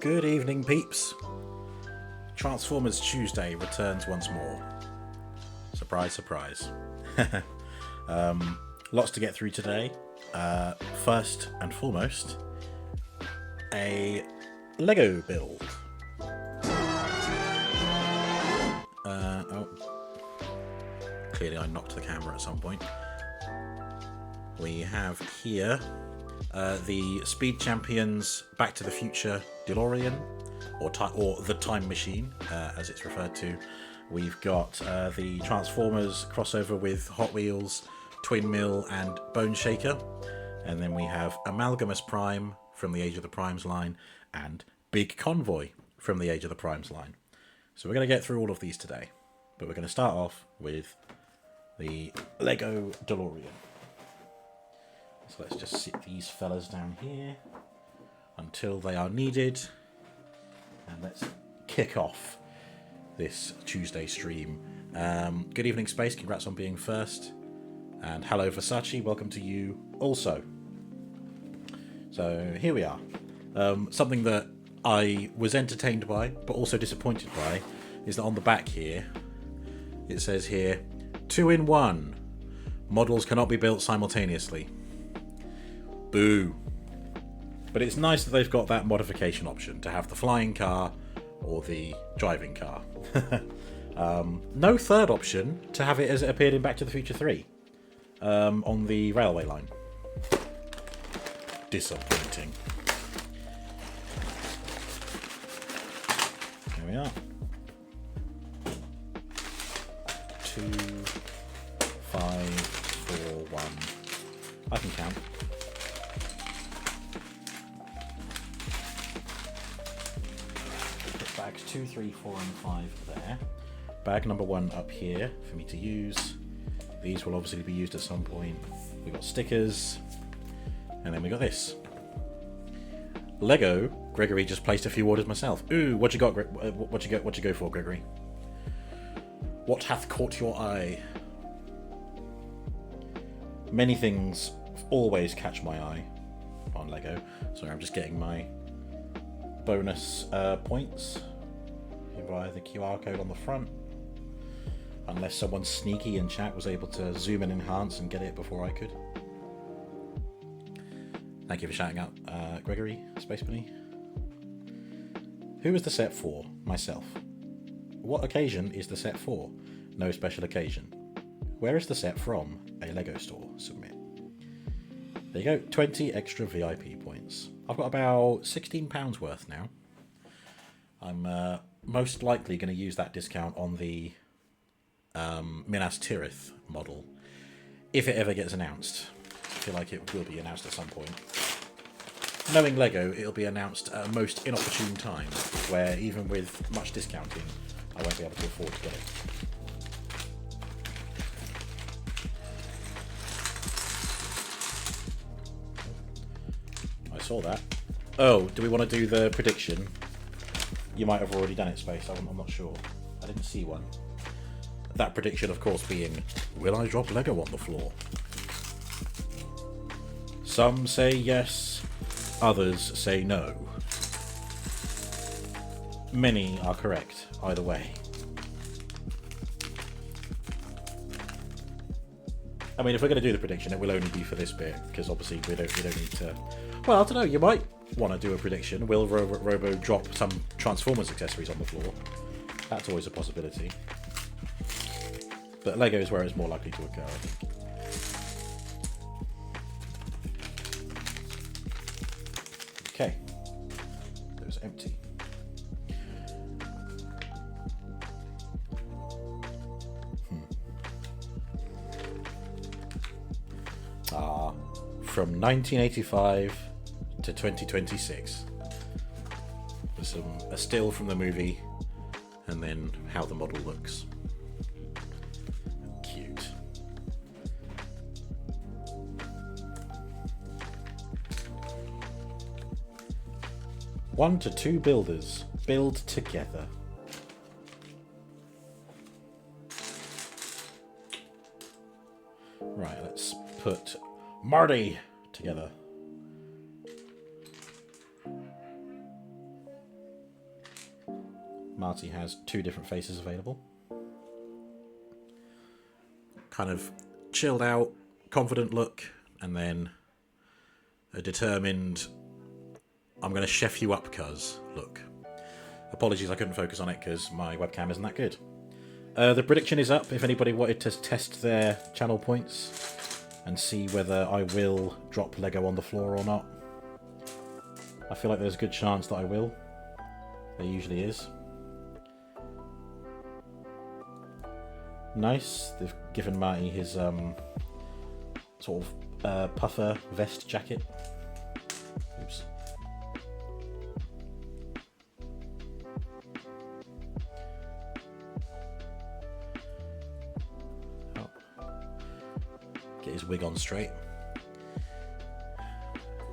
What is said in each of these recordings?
Good evening, peeps. Transformers Tuesday returns once more. Surprise, surprise. Lots to get through today. First and foremost, a Lego build. Clearly I knocked the camera at some point. We have here the Speed Champions Back to the Future DeLorean, or the Time Machine, as it's referred to. We've got the Transformers crossover with Hot Wheels, Twin Mill and Bone Shaker. And then we have Amalgamus Prime from the Age of the Primes line and Big Convoy from the Age of the Primes line. So we're going to get through all of these today. But we're going to start off with the Lego DeLorean. So let's just sit these fellas down here until they are needed. And let's kick off this Tuesday stream. Good evening, Space. Congrats on being first. And hello, Versace. Welcome to you also. So here we are. Something that I was entertained by, but also disappointed by, is that on the back here, it says here, 2-in-1. Models cannot be built simultaneously. Boo. But it's nice that they've got that modification option to have the flying car or the driving car. No third option to have it as it appeared in Back to the Future 3 on the railway line. Disappointing. Here we are. 2, 5, 4, 1. I can count. Put bags 2, 3, 4, and 5 there. Bag number 1 up here for me to use. These will obviously be used at some point. We got stickers, and then we got this. Lego. Gregory just placed a few orders myself. Ooh, what you got? What you go for, Gregory? What hath caught your eye? Many things always catch my eye on Lego. Sorry, I'm just getting my bonus points via the QR code on the front. Unless someone sneaky in chat was able to zoom and enhance and get it before I could. Thank you for shouting out, Gregory, Space Bunny. Who is the set for? Myself. What occasion is the set for? No special occasion. Where is the set from? A Lego store. Submit. There you go. 20 extra VIP points. I've got about £16 worth now. I'm most likely going to use that discount on the Minas Tirith model if it ever gets announced. I feel like it will be announced at some point. Knowing Lego, it'll be announced at a most inopportune time, where even with much discounting, I won't be able to afford to get it. I saw that. Oh, do we want to do the prediction? You might have already done it, Space. I'm not sure. I didn't see one. That prediction, of course, being, will I drop Lego on the floor? Some say yes, others say no. Many are correct, either way. I mean, if we're going to do the prediction, it will only be for this bit, because obviously we don't need to... Well, I don't know, you might want to do a prediction. Will Robo drop some Transformers accessories on the floor? That's always a possibility. But Lego is where it's more likely to occur, I think. Okay. Those empty. From 1985 to 2026. There's a still from the movie, and then how the model looks. Cute. One to two builders build together. Right, let's put Marty together. Marty has 2 different faces available. Kind of chilled out, confident look, and then a determined, I'm going to chef you up, cuz look. Apologies, I couldn't focus on it because my webcam isn't that good. The prediction is up if anybody wanted to test their channel points and see whether I will drop Lego on the floor or not. I feel like there's a good chance that I will. There usually is. Nice. They've given Marty his sort of puffer vest jacket. Oops. Oh. Get his wig on straight.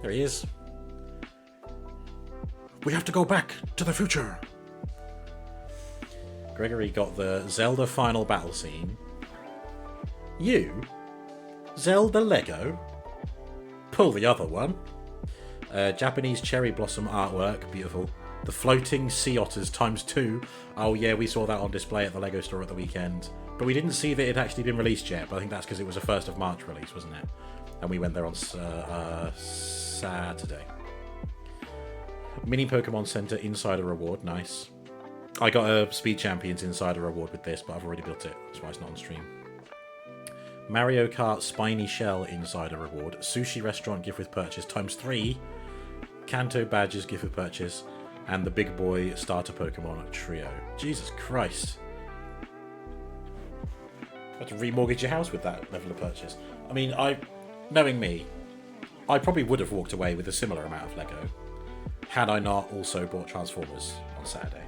There he is. We have to go back to the future. Gregory got the Zelda final battle scene. You? Zelda Lego? Pull the other one. Japanese cherry blossom artwork, beautiful. The floating sea otters ×2. Oh yeah, we saw that on display at the Lego store at the weekend. But we didn't see that it had actually been released yet, but I think that's because it was a 1st of March release, wasn't it? And we went there on Saturday. Mini Pokemon Center Insider Reward, nice. I got a Speed Champions Insider Reward with this, but I've already built it. That's why it's not on stream. Mario Kart Spiny Shell Insider Reward. Sushi Restaurant Gift with Purchase ×3. Kanto Badges Gift with Purchase. And the Big Boy Starter Pokemon Trio. Jesus Christ. You have to remortgage your house with that level of purchase. I mean, knowing me, I probably would have walked away with a similar amount of Lego had I not also bought Transformers on Saturday.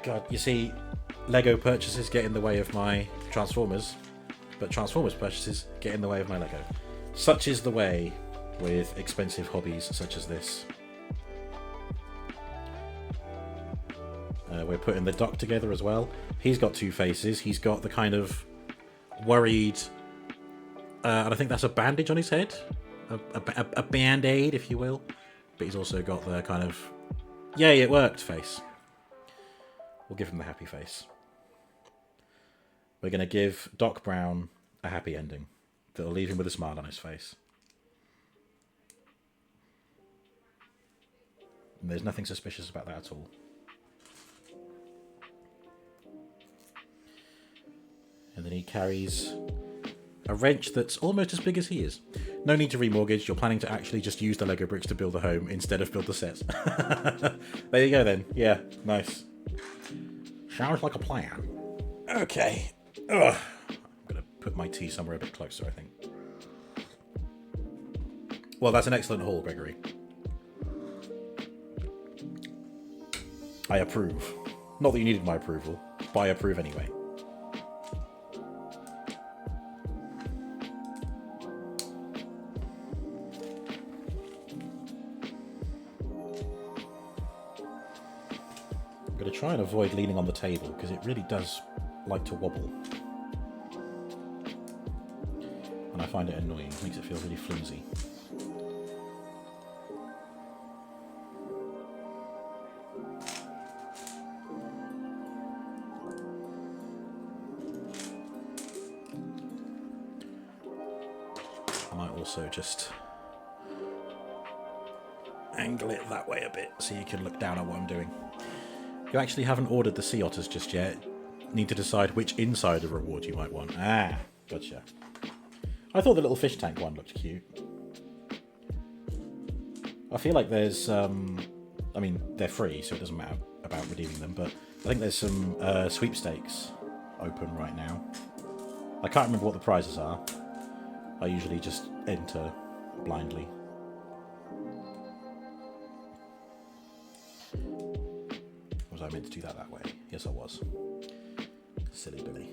God, you see, Lego purchases get in the way of my Transformers, but Transformers purchases get in the way of my Lego. Such is the way with expensive hobbies such as this. We're putting the Doc together as well. He's got 2 faces. He's got the kind of worried, and I think that's a bandage on his head. A band-aid, if you will. But he's also got the kind of, yay, it worked face. We'll give him the happy face. We're going to give Doc Brown a happy ending that'll leave him with a smile on his face. And there's nothing suspicious about that at all. And then he carries a wrench that's almost as big as he is. No need to remortgage. You're planning to actually just use the Lego bricks to build a home instead of build the sets. There you go then. Yeah, nice. Sounds like a plan. Okay. Ugh. I'm going to put my tea somewhere a bit closer, I think. Well, that's an excellent haul, Gregory. I approve. Not that you needed my approval, but I approve anyway. I'm going to try and avoid leaning on the table because it really does like to wobble. And I find it annoying. It makes it feel really flimsy. I might also just angle it that way a bit so you can look down at what I'm doing. You actually haven't ordered the sea otters just yet. Need to decide which insider reward you might want. Ah, gotcha. I thought the little fish tank one looked cute. I feel like there's, I mean, they're free, so it doesn't matter about redeeming them, but I think there's some sweepstakes open right now. I can't remember what the prizes are. I usually just enter blindly. Was I meant to do that way? Yes, I was. Silly Billy.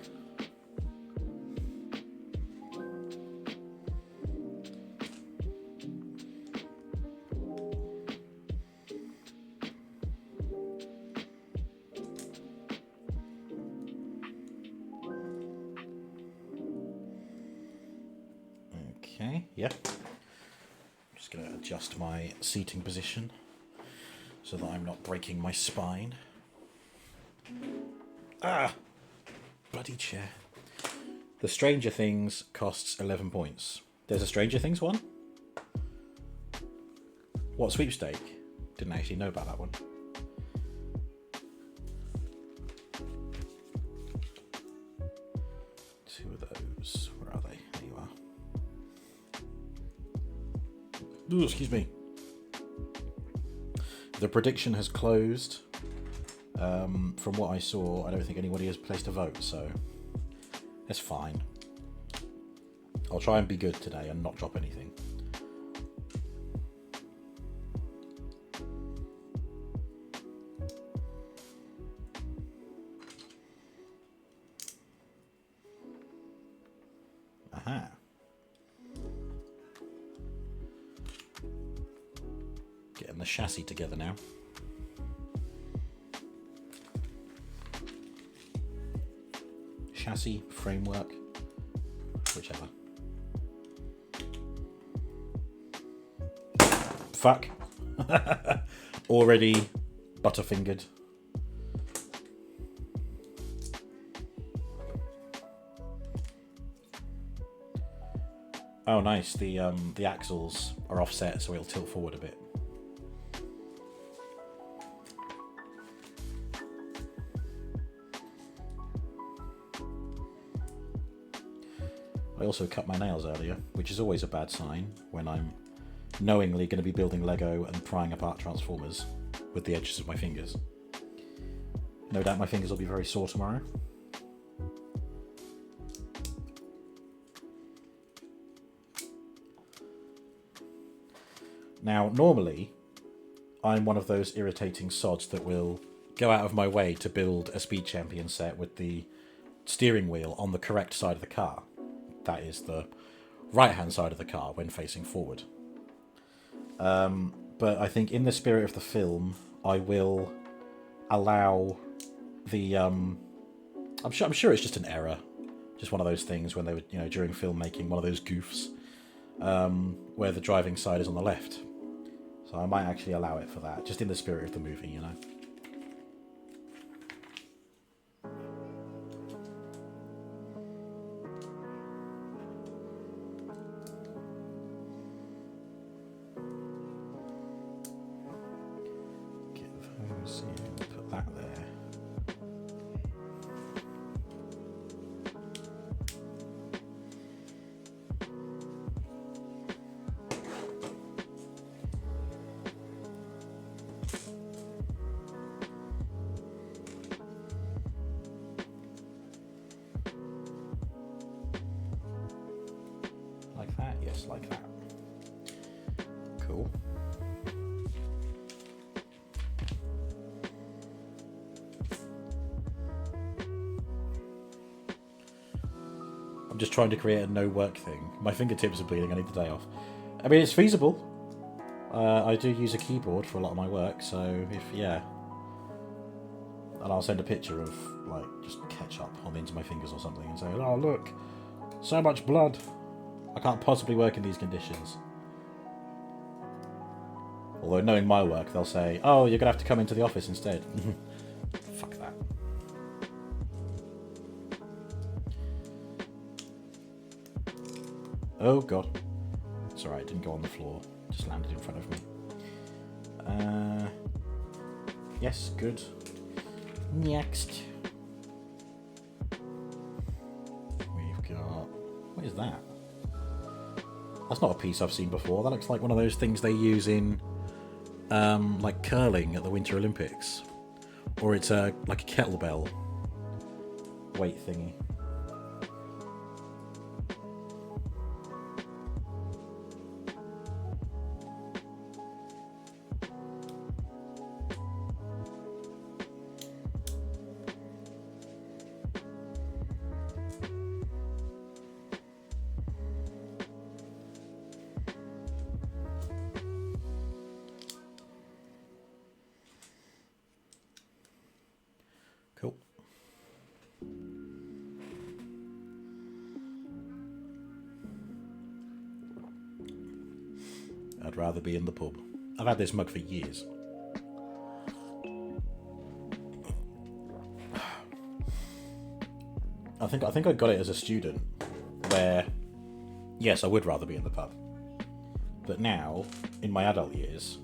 Okay, yeah. I'm just going to adjust my seating position so that I'm not breaking my spine. Ah! Bloody chair. The Stranger Things costs 11 points. There's a Stranger Things one? What, sweepstake? Didn't actually know about that one. Two of those. Where are they? There you are. Ooh, excuse me. The prediction has closed. From what I saw, I don't think anybody has placed a vote, so it's fine. I'll try and be good today and not drop anything. Aha. Getting the chassis together now. Chassis, framework, whichever. Fuck. Already butterfingered. Oh, nice. The axles are offset, so it'll tilt forward a bit. I also cut my nails earlier, which is always a bad sign when I'm knowingly going to be building Lego and prying apart Transformers with the edges of my fingers. No doubt my fingers will be very sore tomorrow. Now, normally, I'm one of those irritating sods that will go out of my way to build a Speed Champion set with the steering wheel on the correct side of the car. That is the right-hand side of the car when facing forward. But I think in the spirit of the film, I will allow the... I'm sure it's just an error. Just one of those things when they were, during filmmaking, one of those goofs, where the driving side is on the left. So I might actually allow it for that, just in the spirit of the movie, Put that there. Like that? Yes, like that. Cool. I'm just trying to create a no work thing. My fingertips are bleeding, I need the day off. I mean, it's feasible. I do use a keyboard for a lot of my work, so yeah. And I'll send a picture of, just ketchup on the ends of my fingers or something and say, oh, look, so much blood. I can't possibly work in these conditions. Although, knowing my work, they'll say, oh, you're going to have to come into the office instead. Fuck that. Oh, God. It's alright, it didn't go on the floor. Just landed in front of me. Yes, good. Next. We've got... What is that? That's not a piece I've seen before. That looks like one of those things they use in, curling at the Winter Olympics. Or it's like a kettlebell weight thingy. Cool. I'd rather be in the pub. I've had this mug for years. I think I got it as a student, where yes, I would rather be in the pub. But now, in my adult years,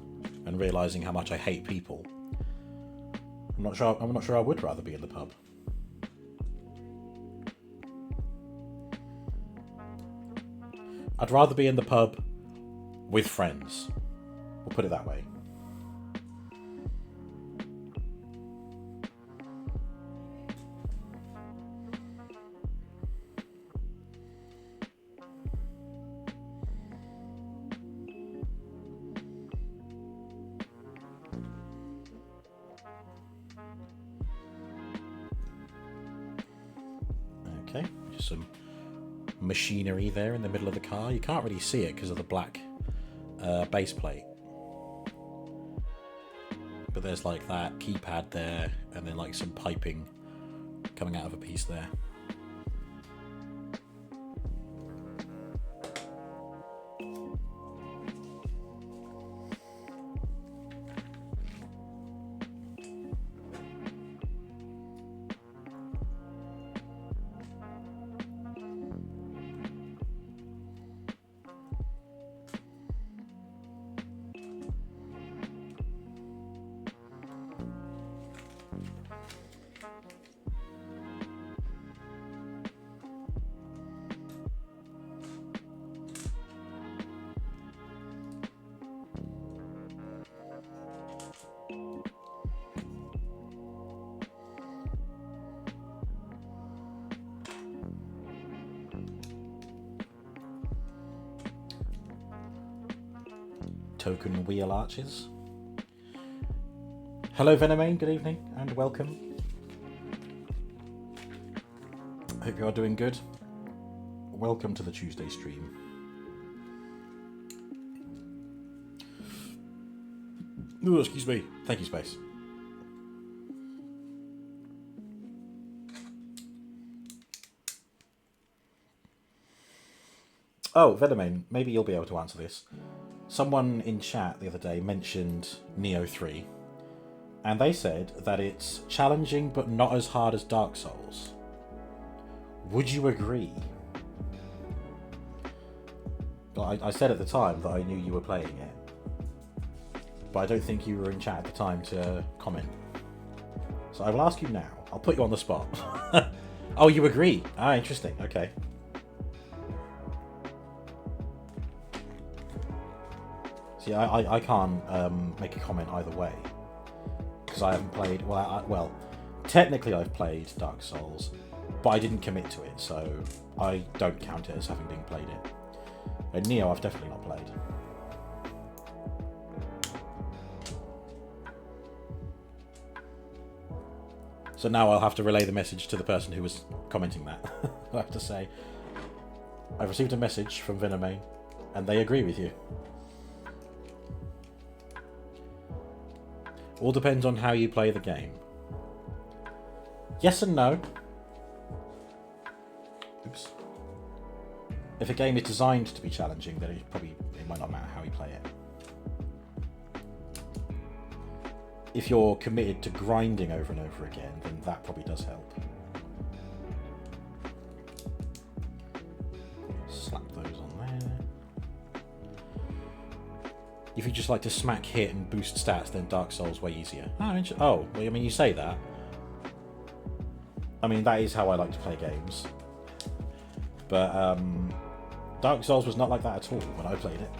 and realising how much I hate people, I'm not sure I would rather be in the pub. I'd rather be in the pub with friends. We'll put it that way. Okay, just some machinery there in the middle of the car. You can't really see it because of the black base plate. But there's like that keypad there, and then like some piping coming out of a piece there. Token wheel arches. Hello Venomane, good evening and welcome. Hope you are doing good. Welcome to the Tuesday stream. Oh, excuse me. Thank you, Space. Oh, Venomane, maybe you'll be able to answer this. Someone in chat the other day mentioned Neo 3, and they said that it's challenging but not as hard as Dark Souls. Would you agree? I said at the time that I knew you were playing it, but I don't think you were in chat at the time to comment. So I will ask you now. I'll put you on the spot. Oh, you agree? Ah, interesting. Okay. See, I can't make a comment either way, because I haven't played... Well, technically I've played Dark Souls, but I didn't commit to it, so I don't count it as having been played it. And Neo I've definitely not played. So now I'll have to relay the message to the person who was commenting that. I have to say, I've received a message from Venomane, and they agree with you. All depends on how you play the game. Yes and no. Oops. If a game is designed to be challenging, then it might not matter how you play it. If you're committed to grinding over and over again, then that probably does help. Slap those on there. If you just like to smack hit and boost stats, then Dark Souls way easier. Oh, well, I mean, you say that. I mean, that is how I like to play games. But Dark Souls was not like that at all when I played it.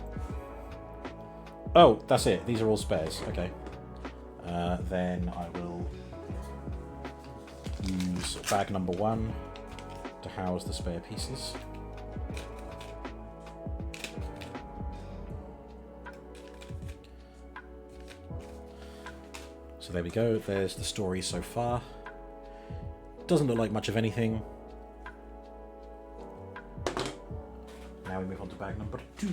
Oh, that's it. These are all spares. Okay. Then I will use bag number 1 to house the spare pieces. So there we go, there's the story so far. Doesn't look like much of anything. Now we move on to bag number 2,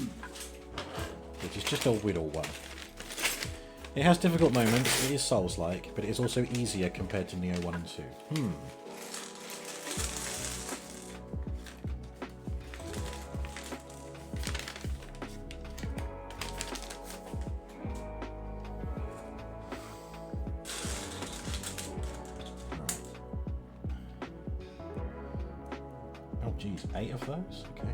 which is just a whittle one. It has difficult moments, it is Souls-like, but it is also easier compared to Neo 1 and 2. geez, 8 of those? Okay.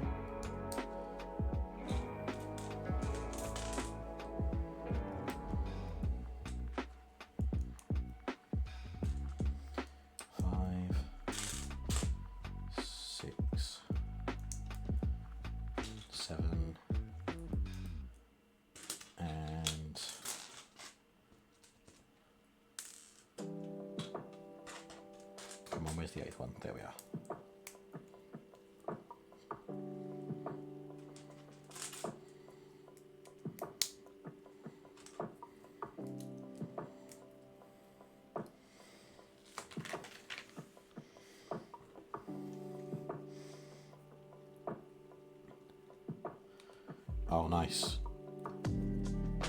Come on, where's the 8th one? There we are. Oh, nice.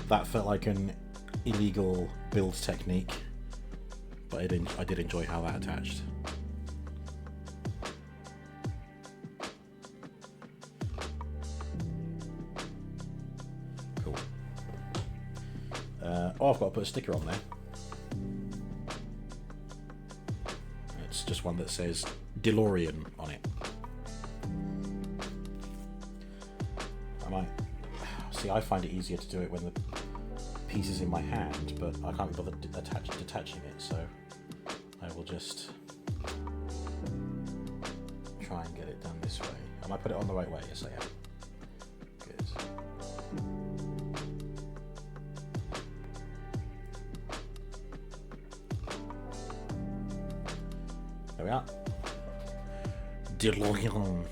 That felt like an illegal build technique, but I did enjoy how that attached. Cool. Oh, I've got to put a sticker on there. It's just one that says DeLorean on it. I find it easier to do it when the piece is in my hand, but I can't be bothered detaching it, so I will just try and get it done this way. Am I put it on the right way? Yes, I am. Good. There we are. DeLorean.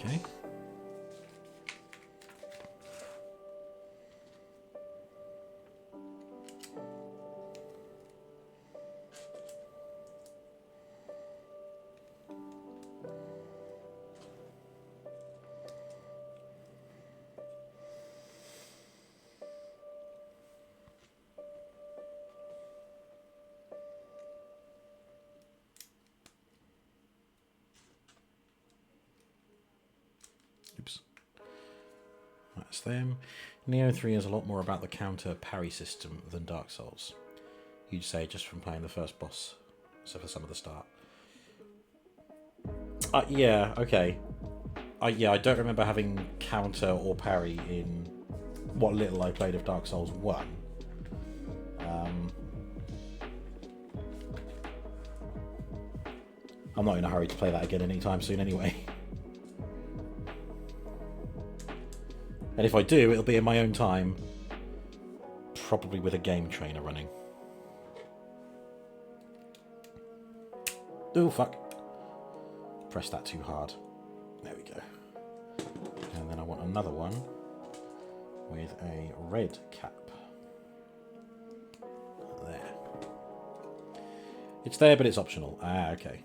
Okay. Oops. That's them. Neo 3 is a lot more about the counter parry system than Dark Souls. You'd say just from playing the first boss, so for some of the start. Yeah, okay. Yeah, I don't remember having counter or parry in what little I played of Dark Souls 1. I'm not in a hurry to play that again anytime soon anyway. And if I do, it'll be in my own time, probably with a game trainer running. Oh, fuck. Press that too hard. There we go. And then I want another one with a red cap. There. It's there, but it's optional. Ah, okay.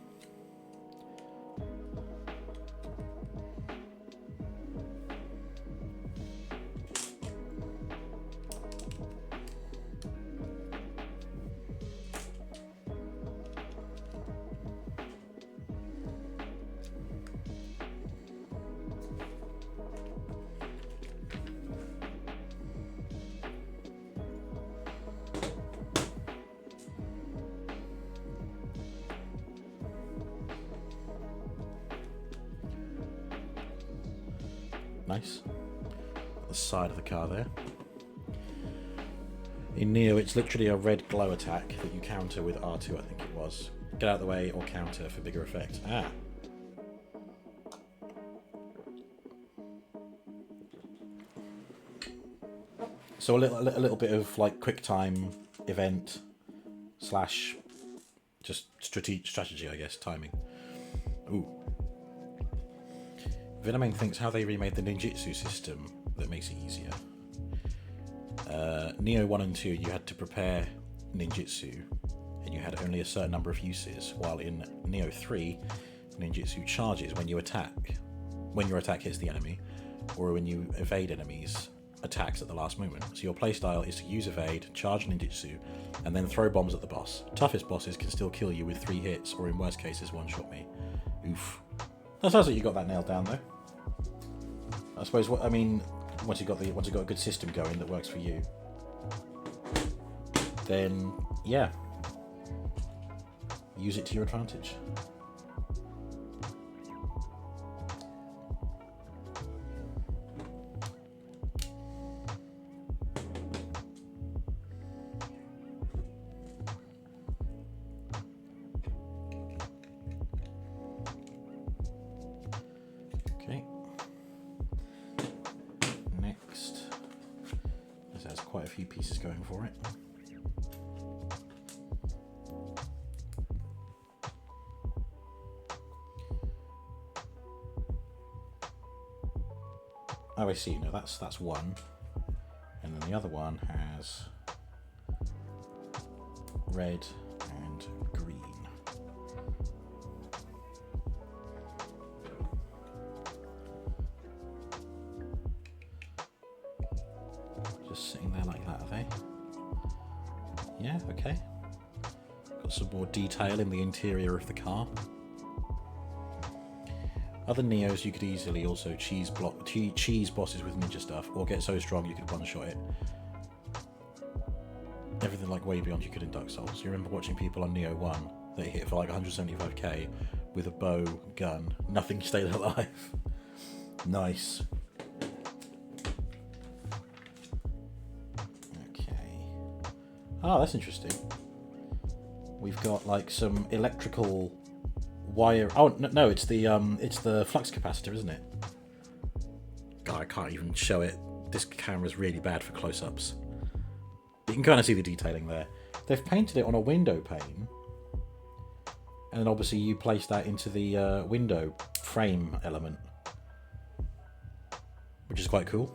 Nice. The side of the car there. In Neo, it's literally a red glow attack that you counter with R2, I think it was. Get out of the way or counter for bigger effect. Ah. So a little bit of like quick time event slash just strategy, I guess, timing. Ooh. Vinamane thinks how they remade the ninjutsu system that makes it easier. Neo 1 and 2, you had to prepare ninjutsu, and you had only a certain number of uses, while in Neo 3, ninjutsu charges when you attack, when your attack hits the enemy, or when you evade enemies, attacks at the last moment. So your playstyle is to use evade, charge ninjutsu, and then throw bombs at the boss. Toughest bosses can still kill you with 3 hits, or in worst cases, one-shot me. Oof. That sounds like you got that nailed down though. I suppose what I mean, once you got a good system going that works for you, then yeah, use it to your advantage. Okay. Next, this has quite a few pieces going for it. Oh, I see. No, that's one, and then the other one has red and green. Just sitting there like that, are they? Yeah. Okay. Got some more detail in the interior of the car. Other Neos, you could easily also cheese bosses with ninja stuff, or get so strong you could one-shot it. Everything like way beyond you could in Dark Souls. You remember watching people on Neo 1 that hit for like 175k with a bow, gun, nothing stayed alive. Nice. Okay. Oh, that's interesting. We've got like some electrical wire. Oh no, it's the flux capacitor, isn't it? God, I can't even show it. This camera's really bad for close-ups. You can kind of see the detailing there. They've painted it on a window pane, and then obviously you place that into the window frame element, which is quite cool.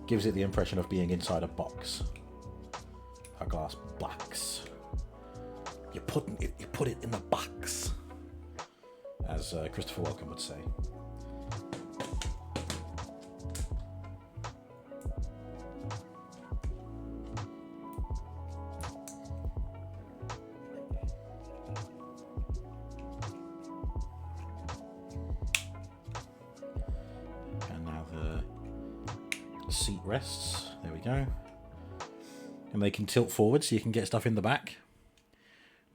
Gives it the impression of being inside a box, a glass box. You put it in the box, as Christopher Welcome would say. And now the seat rests. There we go. And they can tilt forward so you can get stuff in the back.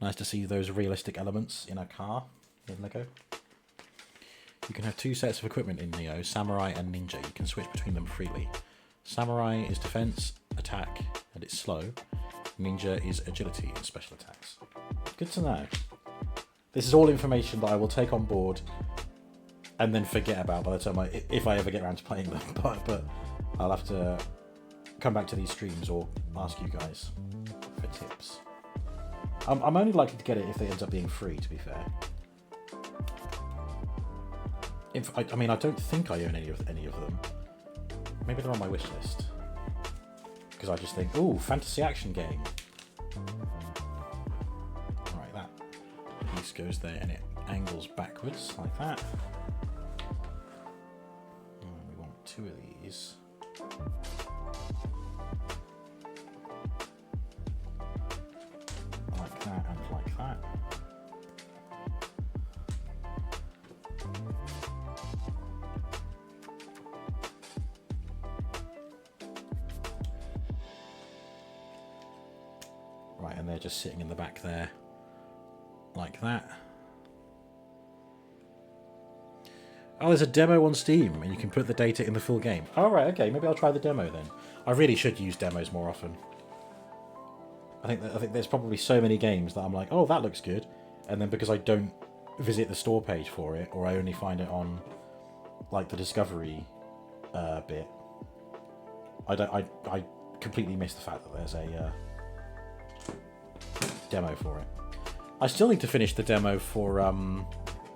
Nice to see those realistic elements in a car in Lego. You can have 2 sets of equipment in Neo, Samurai and Ninja. You can switch between them freely. Samurai is defense, attack, and it's slow. Ninja is agility and special attacks. Good to know. This is all information that I will take on board and then forget about by the time if I ever get around to playing them. But I'll have to come back to these streams or ask you guys for tips. I'm only likely to get it if they end up being free, to be fair. I mean, I don't think I own any of them. Maybe they're on my wish list. Because I just think, ooh, fantasy action game. Alright, that piece goes there and it angles backwards like that. And we want 2 of these. Like that and like that. Right, and they're just sitting in the back there, like that. Oh, there's a demo on Steam, and you can put the data in the full game. Oh, right, okay, maybe I'll try the demo then. I really should use demos more often. I think there's probably so many games that I'm like, oh, that looks good, and then because I don't visit the store page for it, or I only find it on like the discovery bit, I completely miss the fact that there's a demo for it. I still need to finish the demo for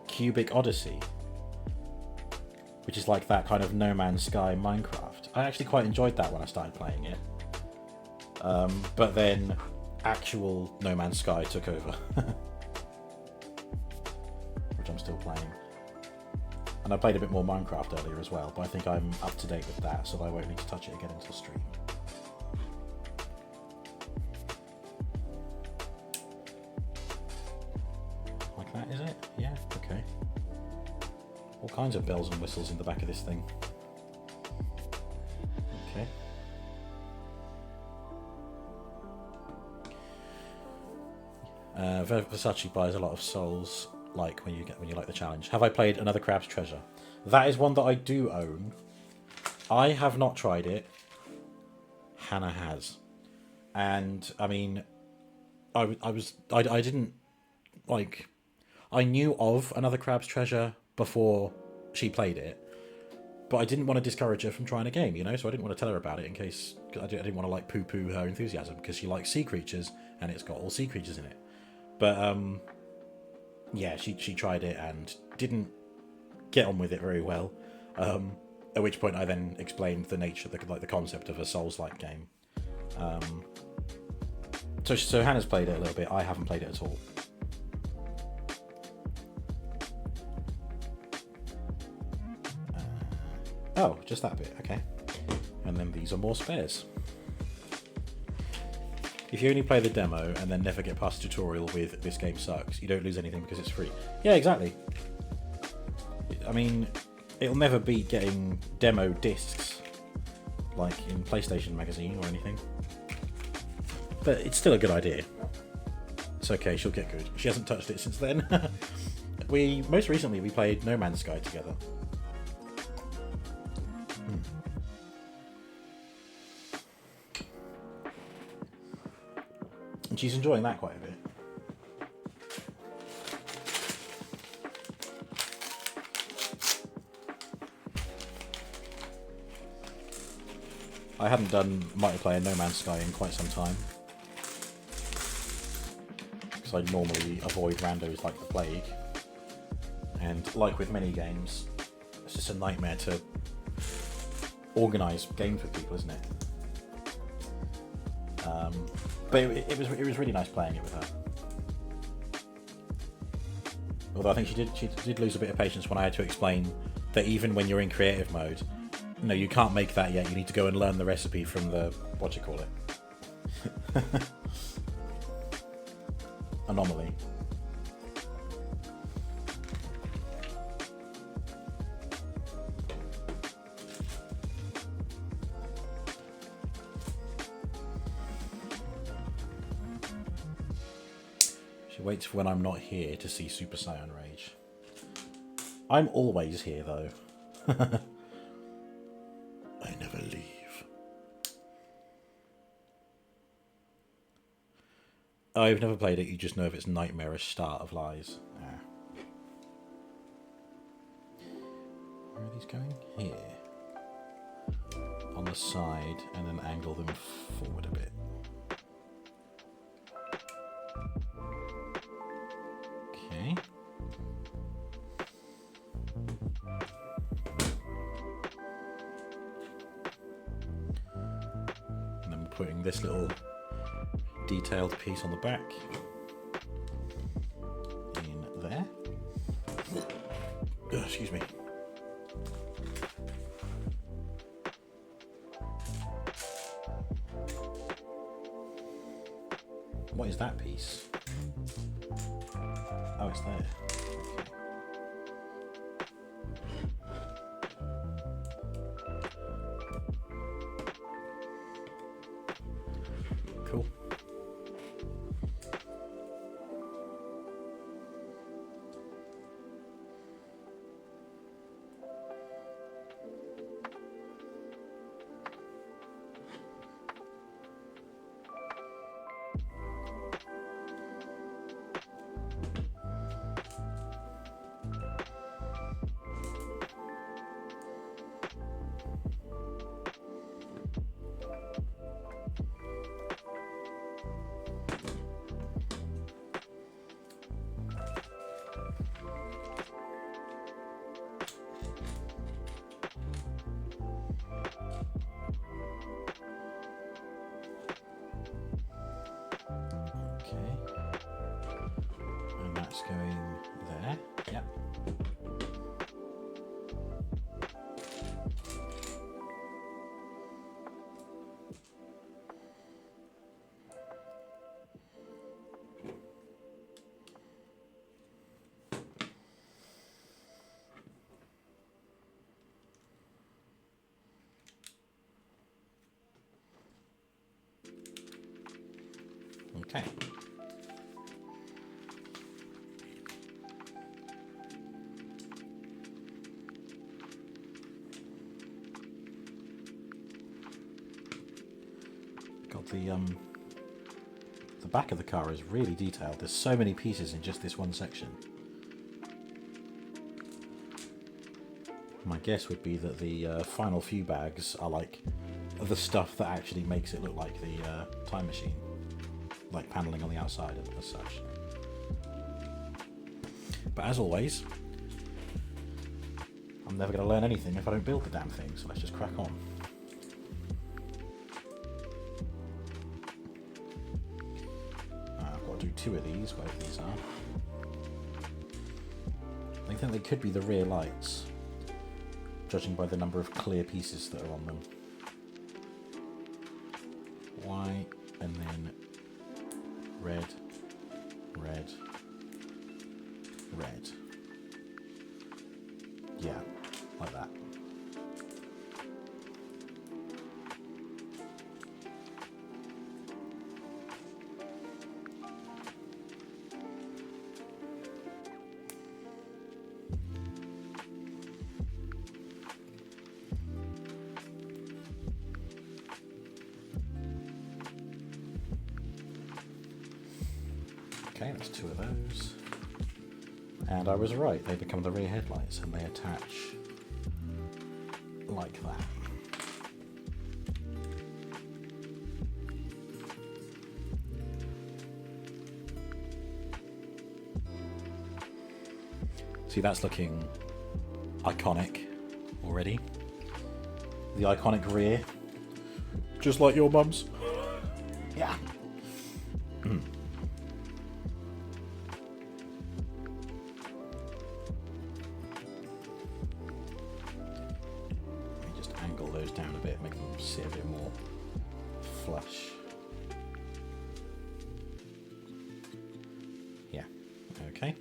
Cubic Odyssey, which is like that kind of No Man's Sky Minecraft. I actually quite enjoyed that when I started playing it, but then actual No Man's Sky took over, which I'm still playing. And I played a bit more Minecraft earlier as well, but I think I'm up to date with that, so I won't need to touch it again until stream. Like that, is it? Yeah, okay. All kinds of bells and whistles in the back of this thing. Okay. Versace buys a lot of souls, like when you like the challenge. Have I played Another Crab's Treasure? That is one that I do own. I have not tried it. Hannah has, and I mean, I didn't like. I knew of Another Crab's Treasure before she played it, but I didn't want to discourage her from trying a game, you know. So I didn't want to tell her about it in case I didn't want to like poo-poo her enthusiasm because she likes sea creatures and it's got all sea creatures in it. But yeah, she tried it and didn't get on with it very well. At which point I then explained the nature, the concept of a Souls-like game. So Hannah's played it a little bit. I haven't played it at all. Oh, just that bit. Okay. And then these are more spares. If you only play the demo and then never get past the tutorial with "this game sucks," you don't lose anything because it's free. Yeah, exactly. I mean, it'll never beat getting demo discs, like in PlayStation Magazine or anything. But it's still a good idea. It's okay, she'll get good. She hasn't touched it since then. Most recently we played No Man's Sky together. And she's enjoying that quite a bit. I hadn't done multiplayer No Man's Sky in quite some time, because I normally avoid randos like the plague, and like with many games, it's just a nightmare to organise games with people, isn't it? But it was really nice playing it with her. Although I think she did lose a bit of patience when I had to explain that even when you're in creative mode, no, you can't make that yet. You need to go and learn the recipe from the anomaly. She waits for when I'm not here to see Super Saiyan Rage. I'm always here though. I never leave. I've never played it, you just know of its nightmarish start of Lies. Where are these going? Here. On the side, and then angle them forward a bit. Okay. Putting this little detailed piece on the back in there. Excuse me. What is that piece? Oh, it's there. Cool. Going there. Yep. Okay. Got the back of the car is really detailed. There's so many pieces in just this one section. My guess would be that the final few bags are like the stuff that actually makes it look like the time machine, like paneling on the outside and as such. But as always, I'm never going to learn anything if I don't build the damn thing, so let's just crack on. I've got to do 2 of these, whatever these are. I think they could be the rear lights, judging by the number of clear pieces that are on them. White, and then red, red, red. Yeah, like that. Okay, that's 2 of those. And I was right, they become the rear headlights and they attach like that. See, that's looking iconic already. The iconic rear. Just like your mum's. Yeah. Those down a bit, make them sit a bit more flush. Yeah, okay.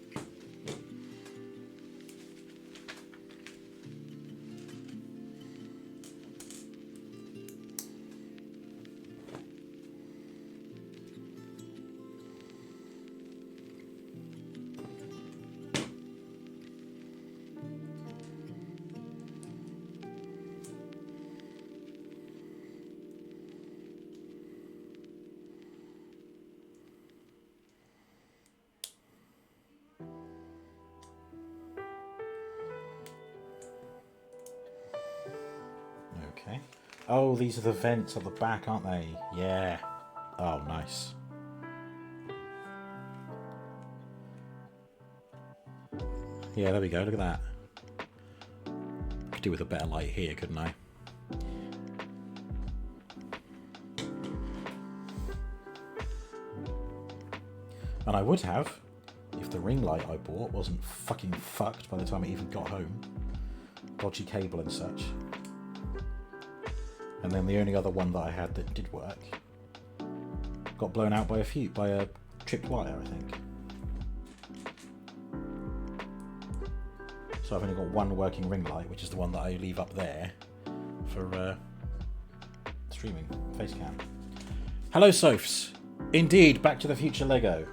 Okay. Oh, these are the vents at the back, aren't they? Yeah. Oh, nice. Yeah, there we go. Look at that. Could do with a better light here, couldn't I? And I would have, if the ring light I bought wasn't fucking fucked by the time it even got home. Dodgy cable and such. And then the only other one that I had that did work got blown out by a tripped wire, I think. So I've only got one working ring light, which is the one that I leave up there for streaming face cam. Hello, Sophs. Indeed, Back to the Future Lego.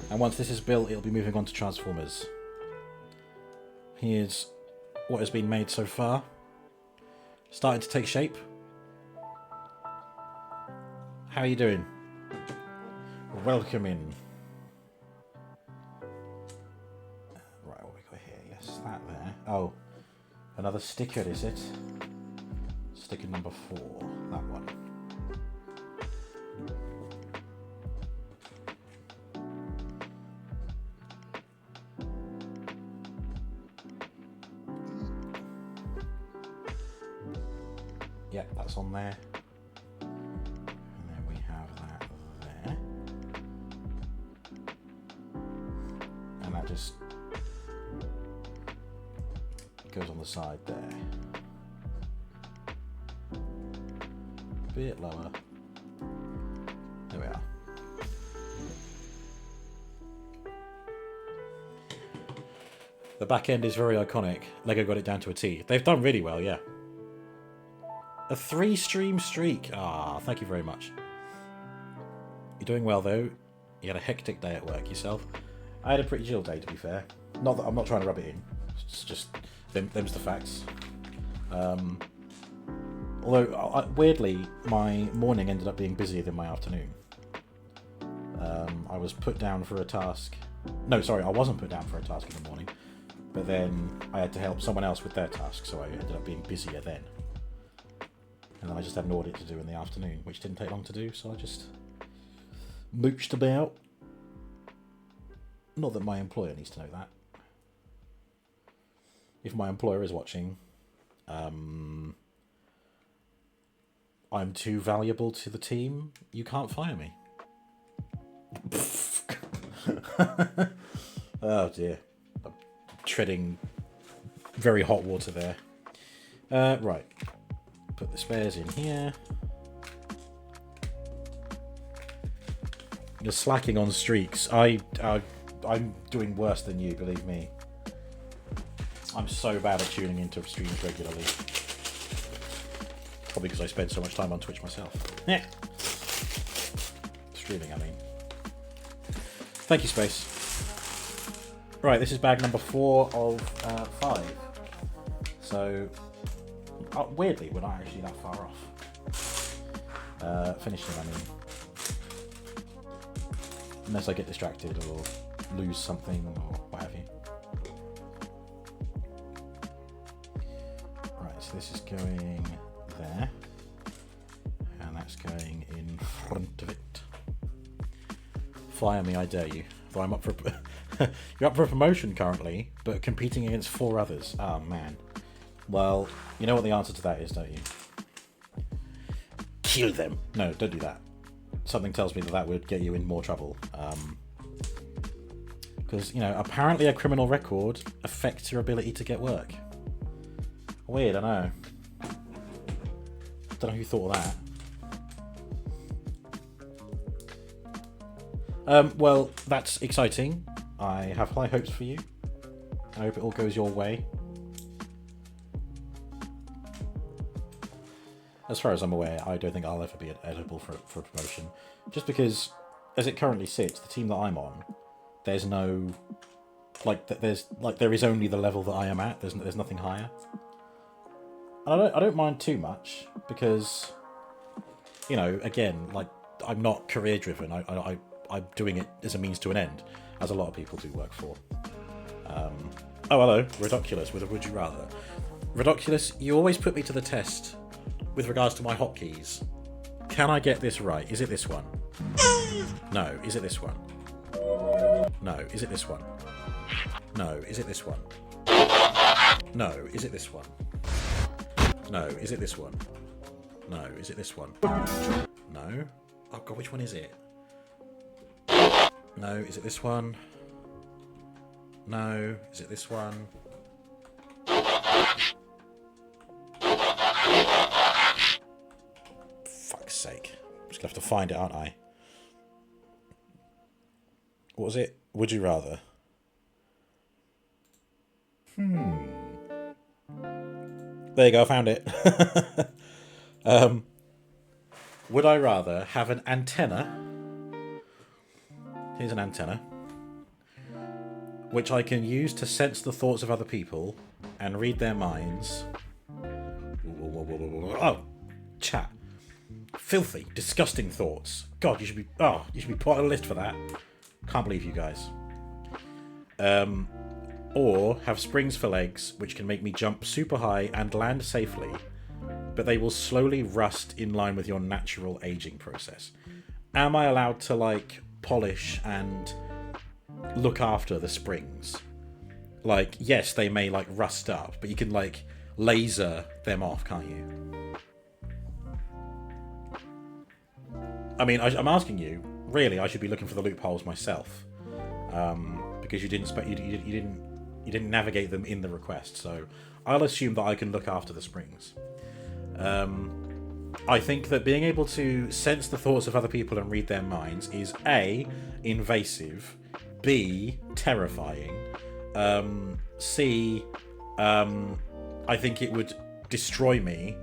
And once this is built, it'll be moving on to Transformers. Here's what has been made so far. Starting to take shape. How are you doing? Welcome in. Right, what we got here? Yes, that there. Oh, another sticker, is it? Sticker number 4. That one. Yeah, that's on there. And then we have that there. And that just goes on the side there. A bit lower. There we are. The back end is very iconic. Lego got it down to a T. They've done really well, yeah. A 3-stream streak. Ah, thank you very much. doing well, though. You had a hectic day at work yourself. I had a pretty chill day, to be fair. Not that I'm not trying to rub it in. It's just them's the facts. Although, weirdly, my morning ended up being busier than my afternoon. I was put down for a task. No, sorry, I wasn't put down for a task in the morning. But then I had to help someone else with their task, so I ended up being busier then. And then I just had an audit to do in the afternoon, which didn't take long to do, so I just mooched about. Not that my employer needs to know that. If my employer is watching, I'm too valuable to the team. You can't fire me. Oh dear. I'm treading very hot water there. Right. Put the spares in here. You're slacking on streaks. I'm doing worse than you, believe me. I'm so bad at tuning into streams regularly. Probably because I spend so much time on Twitch myself. Yeah. Streaming, I mean. Thank you, Space. Right, this is bag number 4 of 5. So, weirdly, we're not actually that far off. Finishing, I mean. Unless I get distracted or lose something or what have you. Right, so this is going there. And that's going in front of it. Fire me, I dare you. Though I'm up for you're up for a promotion currently, but competing against 4 others. Oh man. Well, you know what the answer to that is, don't you? Kill them. No, don't do that. Something tells me that would get you in more trouble. Because, you know, apparently a criminal record affects your ability to get work. Weird, I know. Don't know who thought of that. Well, that's exciting. I have high hopes for you. I hope it all goes your way. As far as I'm aware, I don't think I'll ever be eligible for a promotion. Just because, as it currently sits, the team that I'm on, there's no... there is only the level that I am at. There's nothing higher. And I don't mind too much, because, you know, again, like, I'm not career-driven. I'm doing it as a means to an end, as a lot of people do work for. Oh, hello, Ridiculous, with a Would You Rather. Ridiculous, you always put me to the test with regards to my hotkeys. Can I get this right? Is it this one? No. Is it this one? No. Is it this one? No. Is it this one? No. Is it this one? No. Is it this one? No. Is it this one? No. Oh god, which one is it? No. Is it this one? No. Is it this one? Fuck's sake. I'm just gonna have to find it, aren't I? What was it? Would you rather? There you go, I found it. Would I rather have an antenna? Here's an antenna. Which I can use to sense the thoughts of other people and read their minds. Oh, chat. Filthy, disgusting thoughts. God, you should be put on a list for that. Can't believe you guys. Or have springs for legs, which can make me jump super high and land safely, but they will slowly rust in line with your natural aging process. Am I allowed to, like, polish and look after the springs? Like, yes, they may, like, rust up, but you can, like, laser them off, can't you? I mean, I'm asking you. Really, I should be looking for the loopholes myself, because you didn't navigate them in the request. So I'll assume that I can look after the springs. I think that being able to sense the thoughts of other people and read their minds is A, invasive, B, terrifying, C, I think it would destroy me,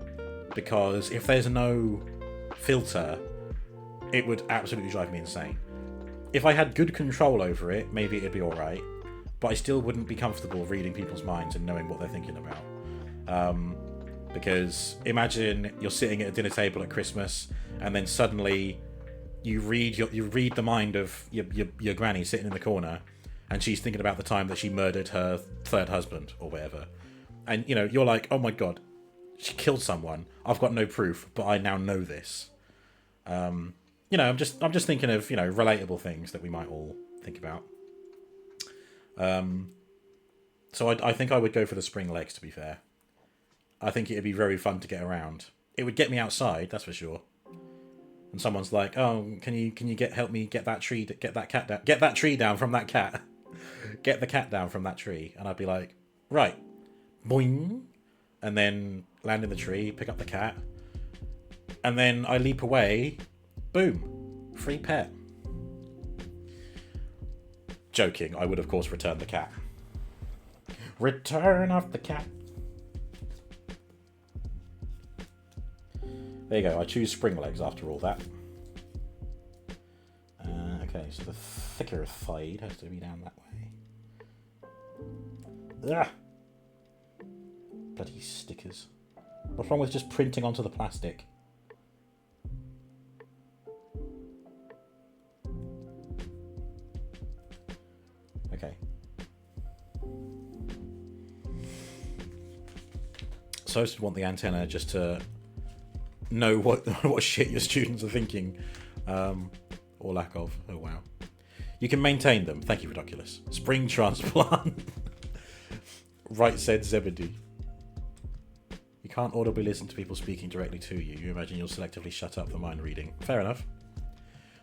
because if there's no filter, it would absolutely drive me insane. If I had good control over it, maybe it'd be alright, but I still wouldn't be comfortable reading people's minds and knowing what they're thinking about. Because imagine you're sitting at a dinner table at Christmas, and then suddenly you read the mind of your granny sitting in the corner, and she's thinking about the time that she murdered her third husband or whatever. And, you know, you're like, oh my god, she killed someone. I've got no proof, but I now know this. You know, I'm just thinking of, you know, relatable things that we might all think about. So I think I would go for the spring legs, to be fair. I think it'd be very fun to get around. It would get me outside, that's for sure. And someone's like, "Oh, can you help me get that tree down from that cat? Get the cat down from that tree." And I'd be like, "Right, boing," and then land in the tree, pick up the cat, and then I leap away. Boom, free pet. Joking. I would of course return the cat. Return of the cat. There you go, I choose spring legs after all that. Okay, so the thicker side has to be down that way. Ugh. Bloody stickers. What's wrong with just printing onto the plastic? Okay. So I just want the antenna just to know what shit your students are thinking, or lack of. Oh wow. You can maintain them. Thank you, Ridiculous. Spring transplant. Right, said Zebedee. You can't audibly listen to people speaking directly to you. You imagine you'll selectively shut up the mind reading. Fair enough.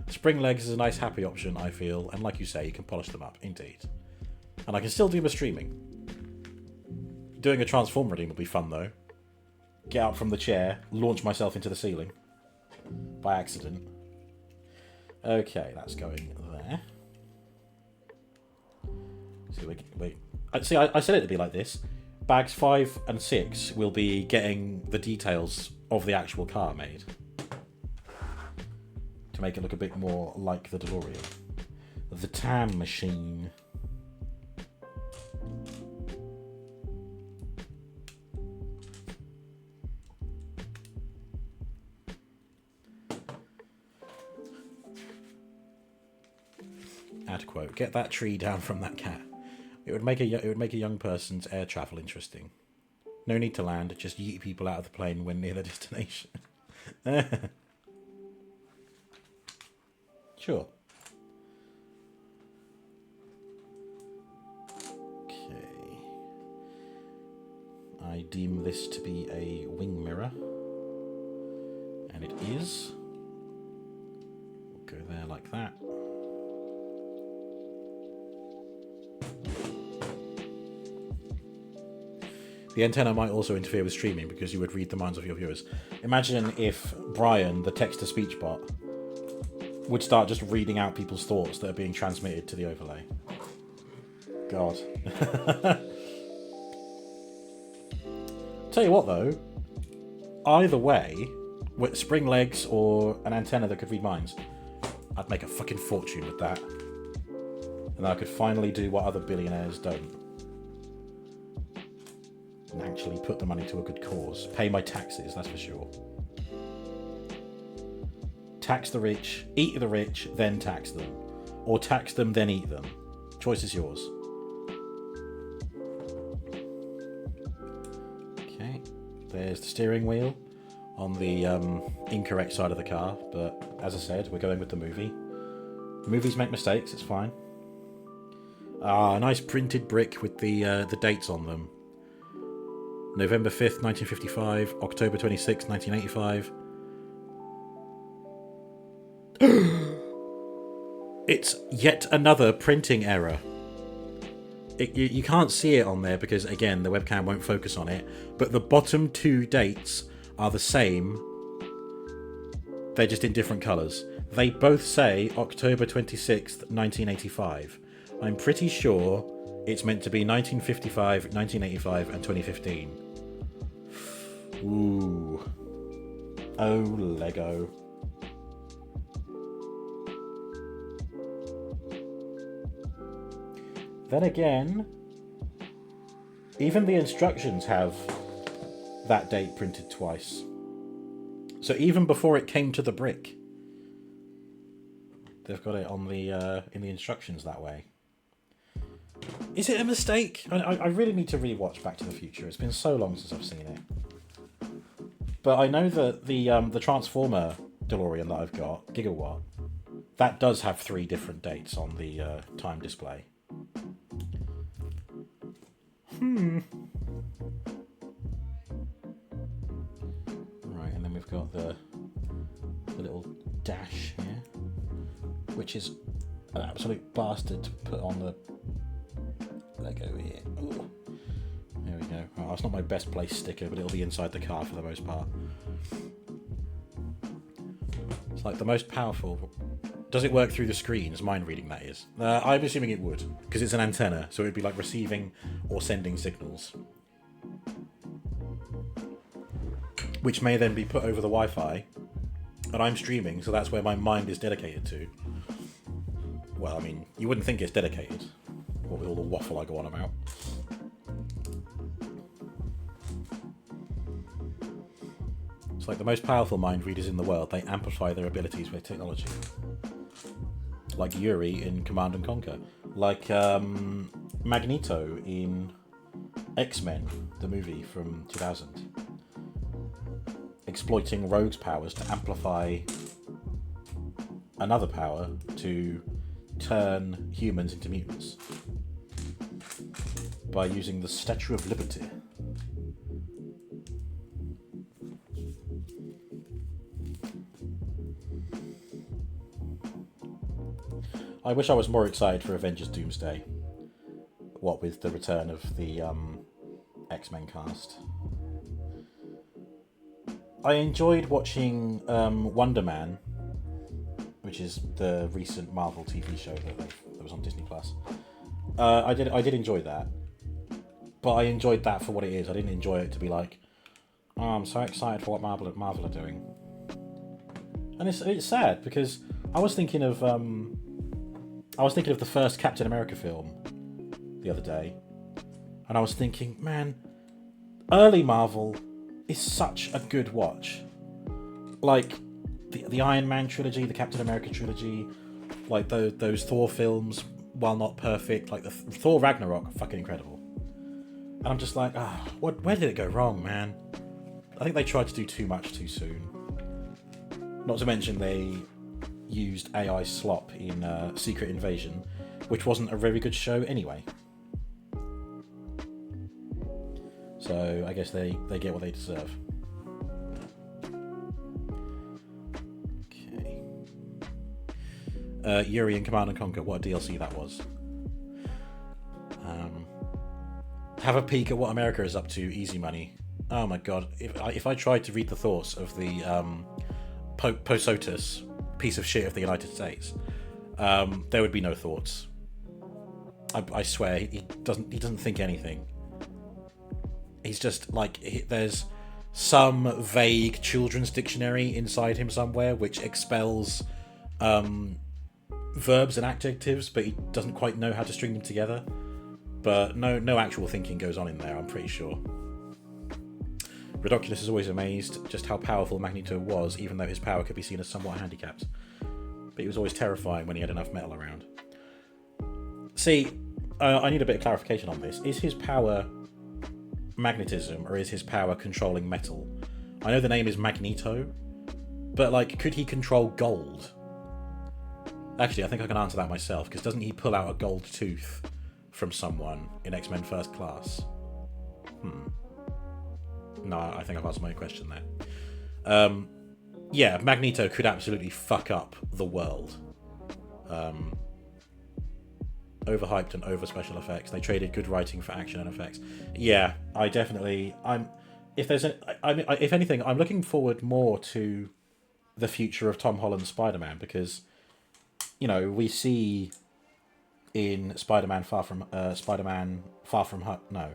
Spring legs is a nice happy option, I feel, and like you say, you can polish them up, indeed. And I can still do my streaming. Doing a transform reading will be fun though. Get out from the chair, launch myself into the ceiling. By accident. Okay, that's going there. See, I said it to be like this. Bags 5 and 6 will be getting the details of the actual car made. To make it look a bit more like the DeLorean. The time machine. Ad quote: "Get that tree down from that cat." It would make a young person's air travel interesting. No need to land, just yeet people out of the plane when near the destination. Sure. Okay. I deem this to be a wing mirror. And it is. We'll go there like that. The antenna might also interfere with streaming because you would read the minds of your viewers. Imagine if Brian, the text-to-speech bot, would start just reading out people's thoughts that are being transmitted to the overlay. God. Tell you what though, either way, with spring legs or an antenna that could read minds, I'd make a fucking fortune with that. And I could finally do what other billionaires don't. And actually put the money to a good cause. Pay my taxes, that's for sure. Tax the rich, eat the rich, then tax them. Or tax them, then eat them. Choice is yours. Okay, there's the steering wheel on the incorrect side of the car, but as I said, we're going with the movie. Movies make mistakes, it's fine. Ah, nice printed brick with the dates on them. November 5th, 1955, October 26th, 1985. It's yet another printing error. You can't see it on there because, again, the webcam won't focus on it, but the bottom two dates are the same. They're just in different colours. They both say October 26th, 1985. I'm pretty sure it's meant to be 1955, 1985, and 2015. Ooh. Oh, Lego. Then again, even the instructions have that date printed twice. So even before it came to the brick, they've got it on the in the instructions that way. Is it a mistake? I really need to rewatch Back to the Future. It's been so long since I've seen it. But I know that the Transformer DeLorean that I've got, Gigawatt, that does have 3 different dates on the time display. Right, and then we've got the little dash here, which is an absolute bastard to put on the Lego here. Ooh. There we go. Oh, it's not my best placed sticker, but it'll be inside the car for the most part. It's like the most powerful. Does it work through the screens? Mind reading, that is. I'm assuming it would, because it's an antenna, so it'd be like receiving or sending signals. Which may then be put over the Wi-Fi, and I'm streaming, so that's where my mind is dedicated to. Well, I mean, you wouldn't think it's dedicated, what with all the waffle I go on about. It's like the most powerful mind readers in the world, they amplify their abilities with technology. Like Yuri in Command and Conquer. Like Magneto in X-Men, the movie from 2000. Exploiting Rogue's powers to amplify another power to turn humans into mutants. By using the Statue of Liberty. I wish I was more excited for Avengers Doomsday. What with the return of the X-Men cast. I enjoyed watching Wonder Man, which is the recent Marvel TV show that was on Disney Plus. I did enjoy that, but I enjoyed that for what it is. I didn't enjoy it to be like, oh, I'm so excited for what Marvel are doing. And it's sad because I was thinking of the first Captain America film the other day, and I was thinking, man, early Marvel is such a good watch. Like the Iron Man trilogy, the Captain America trilogy, like those Thor films, while not perfect, like the Thor Ragnarok, fucking incredible. And I'm just like, where did it go wrong, man? I think they tried to do too much too soon. Not to mention they used AI slop in Secret Invasion, which wasn't a very good show anyway. So I guess they get what they deserve. Okay. Yuri and Command and Conquer, what a DLC that was. Have a peek at what America is up to, easy money. Oh my god, if I tried to read the thoughts of the Posotus piece of shit of the United States, there would be no thoughts. I swear, he doesn't think anything. He's just like, there's some vague children's dictionary inside him somewhere which expels verbs and adjectives, but he doesn't quite know how to string them together. But no actual thinking goes on in there, I'm pretty sure. Ridiculous is always amazed just how powerful Magneto was, even though his power could be seen as somewhat handicapped. But he was always terrifying when he had enough metal around. See, I need a bit of clarification on this. Is his power magnetism, or is his power controlling metal? I know the name is Magneto, but like, could he control gold? Actually, I think I can answer that myself, because doesn't he pull out a gold tooth from someone in X-Men First Class? No, I think I've answered my own question there. Yeah, Magneto could absolutely fuck up the world. Overhyped and over special effects. They traded good writing for action and effects. Yeah, I definitely. If anything, I'm looking forward more to the future of Tom Holland's Spider-Man, because, you know, we see in Spider-Man Far From Home. No.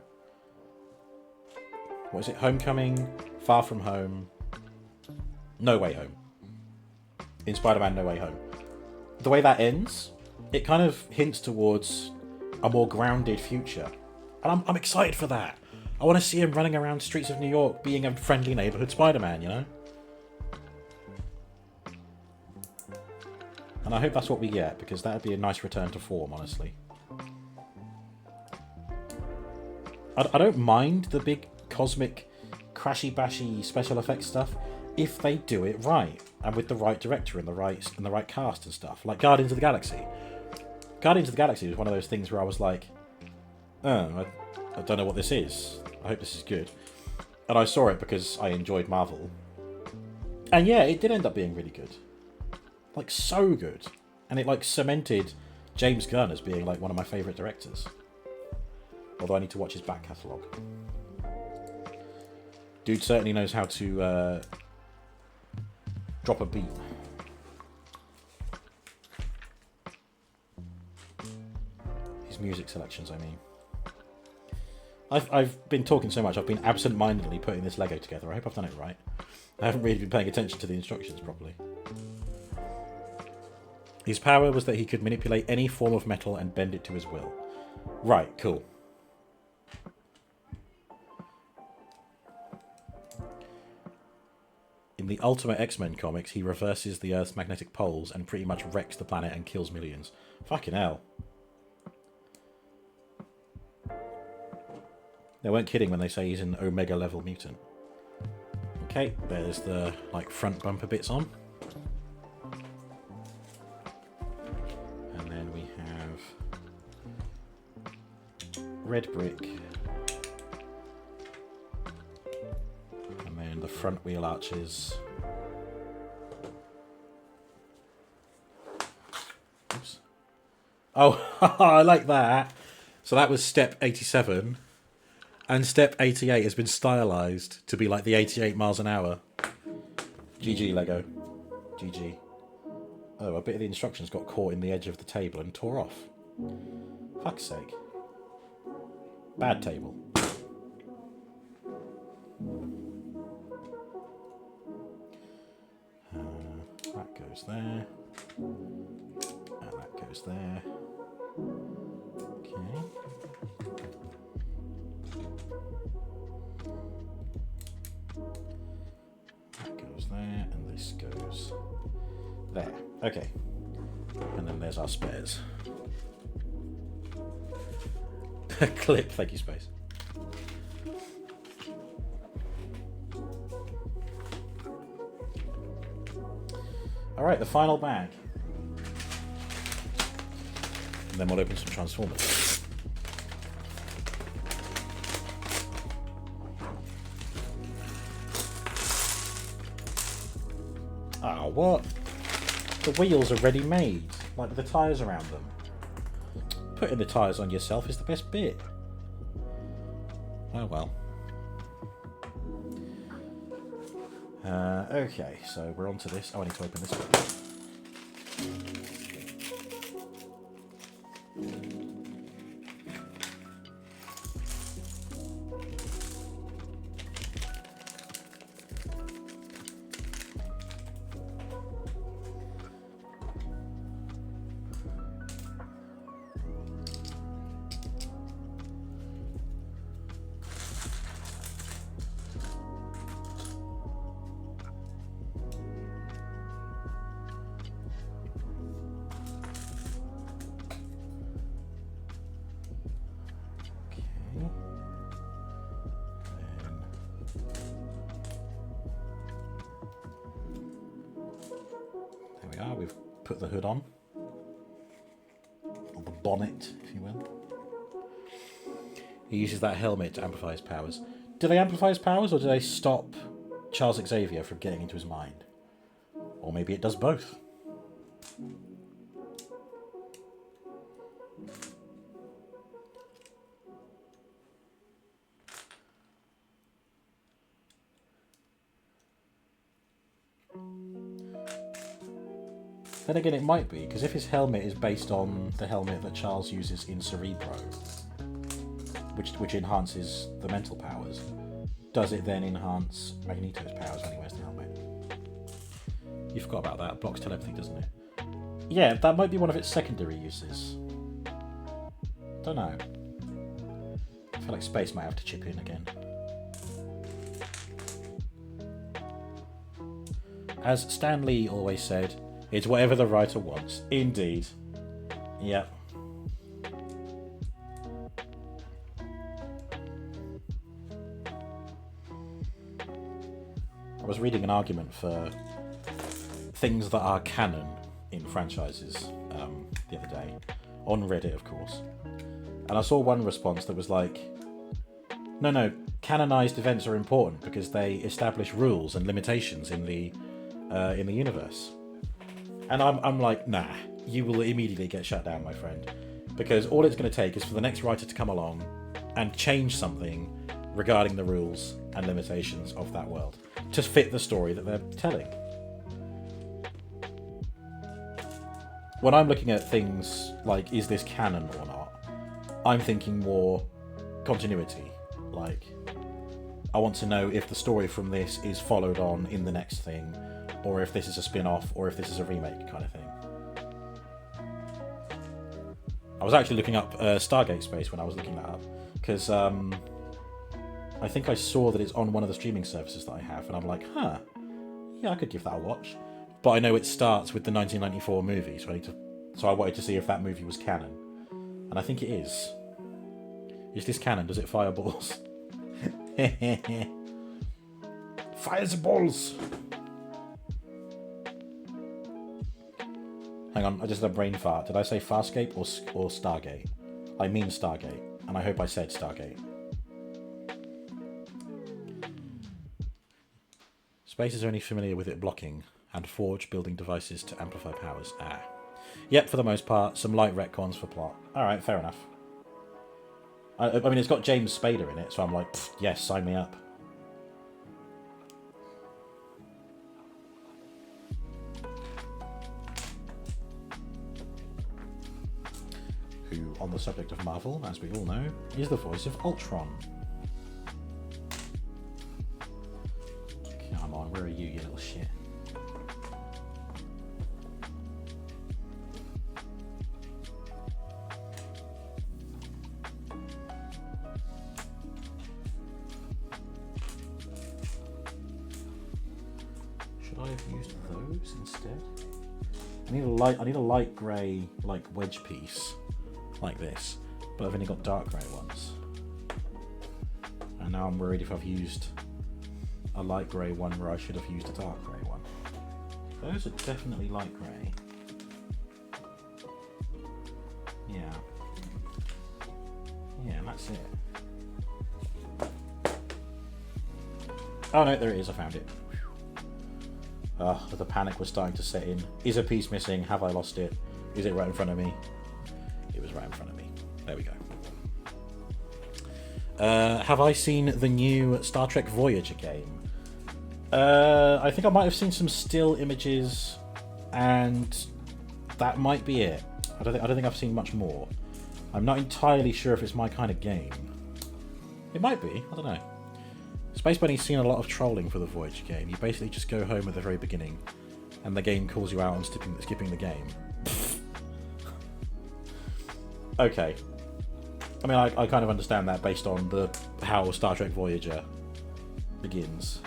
What is it? Homecoming, Far From Home, No Way Home. In Spider-Man No Way Home. The way that ends, it kind of hints towards a more grounded future. And I'm excited for that. I want to see him running around streets of New York being a friendly neighborhood Spider-Man, you know? And I hope that's what we get, because that would be a nice return to form, honestly. I don't mind the big cosmic crashy-bashy special effects stuff if they do it right, and with the right director and the right cast and stuff. Like Guardians of the Galaxy. Guardians of the Galaxy was one of those things where I was like, oh, I don't know what this is. I hope this is good. And I saw it because I enjoyed Marvel. And yeah, it did end up being really good. Like, so good. And it, like, cemented James Gunn as being, like, one of my favourite directors. Although I need to watch his back catalogue. Dude certainly knows how to drop a beat. His music selections, I mean. I've been talking so much, I've been absent-mindedly putting this Lego together. I hope I've done it right. I haven't really been paying attention to the instructions properly. His power was that he could manipulate any form of metal and bend it to his will. Right, cool. In the Ultimate X-Men comics, he reverses the Earth's magnetic poles and pretty much wrecks the planet and kills millions. Fucking hell. They weren't kidding when they say he's an Omega level mutant. Okay, there's the like front bumper bits on. And then we have red brick. And then the front wheel arches. Oops. Oh, I like that. So that was step 87. And step 88 has been stylized to be like the 88 miles an hour. GG, Lego. GG. Oh, a bit of the instructions got caught in the edge of the table and tore off. Fuck's sake. Bad table. That goes there. And that goes there. Okay. That goes there, and this goes there. Okay. And then there's our spares. Clip, thank you, Space. Alright, the final bag. And then we'll open some Transformers. Ah, what? The wheels are ready made, like with the tyres around them. Putting the tyres on yourself is the best bit. Oh well. Okay, so we're on to this. Oh, I need to open this one. We've put the hood on, or the bonnet, if you will. He uses that helmet to amplify his powers. Do they amplify his powers, or do they stop Charles Xavier from getting into his mind? Or maybe it does both. Then again, it might be, because if his helmet is based on the helmet that Charles uses in Cerebro, which enhances the mental powers, does it then enhance Magneto's powers when he wears the helmet? You forgot about that. It blocks telepathy, doesn't it? Yeah, that might be one of its secondary uses. Don't know. I feel like space might have to chip in again. As Stan Lee always said, it's whatever the writer wants. Indeed. Yep. I was reading an argument for things that are canon in franchises the other day, on Reddit, of course. And I saw one response that was like, no, canonized events are important because they establish rules and limitations in the universe. And I'm like, nah, you will immediately get shut down, my friend. Because all it's going to take is for the next writer to come along and change something regarding the rules and limitations of that world to fit the story that they're telling. When I'm looking at things like, is this canon or not, I'm thinking more continuity. Like, I want to know if the story from this is followed on in the next thing, or if this is a spin-off, or if this is a remake kind of thing. I was actually looking up Stargate Space when I was looking that up, because I think I saw that it's on one of the streaming services that I have, and I'm like, yeah, I could give that a watch. But I know it starts with the 1994 movie, so I wanted to see if that movie was canon. And I think it is. Is this canon? Does it fire balls? Fires balls! Hang on, I just had a brain fart. Did I say Farscape or Stargate? I mean Stargate, and I hope I said Stargate. Space is only familiar with it blocking, and Forge building devices to amplify powers. Yep, for the most part, some light retcons for plot. Alright, fair enough. I mean, it's got James Spader in it, so I'm like, yes, sign me up. Who, on the subject of Marvel, as we all know, is the voice of Ultron. Come on, where are you, you little shit? Should I have used those instead? I need a light grey, like, wedge piece, like this, but I've only got dark grey ones. And now I'm worried if I've used a light grey one where I should have used a dark grey one. Those are definitely light grey. Yeah. Yeah, that's it. Oh no, there it is, I found it. The panic was starting to set in. Is a piece missing? Have I lost it? Is it right in front of me? It was right in front of me. There we go. Have I seen the new Star Trek Voyager game? I think I might have seen some still images, and that might be it. I don't think I've seen much more. I'm not entirely sure if it's my kind of game. It might be. I don't know. Space Bunny's seen a lot of trolling for the Voyager game. You basically just go home at the very beginning, and the game calls you out on skipping the game. Okay. I mean, I kind of understand that based on how Star Trek Voyager begins.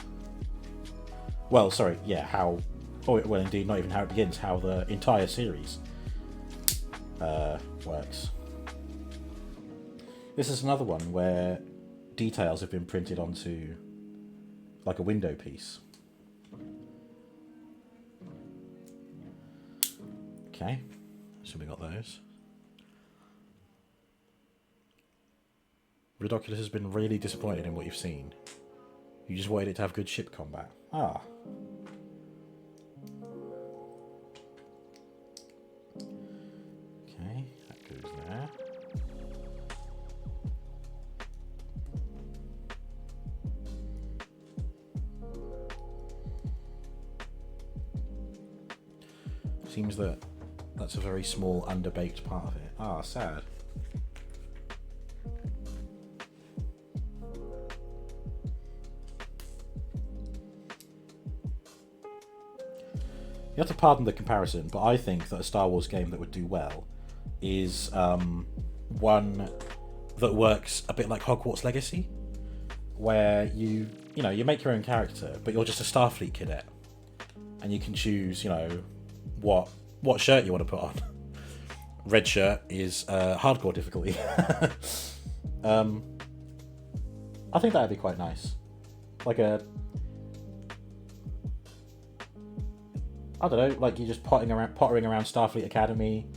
Well, sorry, yeah, how... Oh, well, indeed, not even how it begins, how the entire series works. This is another one where details have been printed onto, like, a window piece. Okay, so we got those. Ridiculous has been really disappointed in what you've seen. You just wanted it to have good ship combat. Ah. Okay, that goes there. Seems that that's a very small, underbaked part of it. Ah, sad. You have to pardon the comparison, but I think that a Star Wars game that would do well is one that works a bit like Hogwarts Legacy, where you make your own character, but you're just a Starfleet cadet, and you can choose, what shirt you want to put on. Red shirt is hardcore difficulty. I think that'd be quite nice. Like I don't know, like you're just pottering around Starfleet Academy.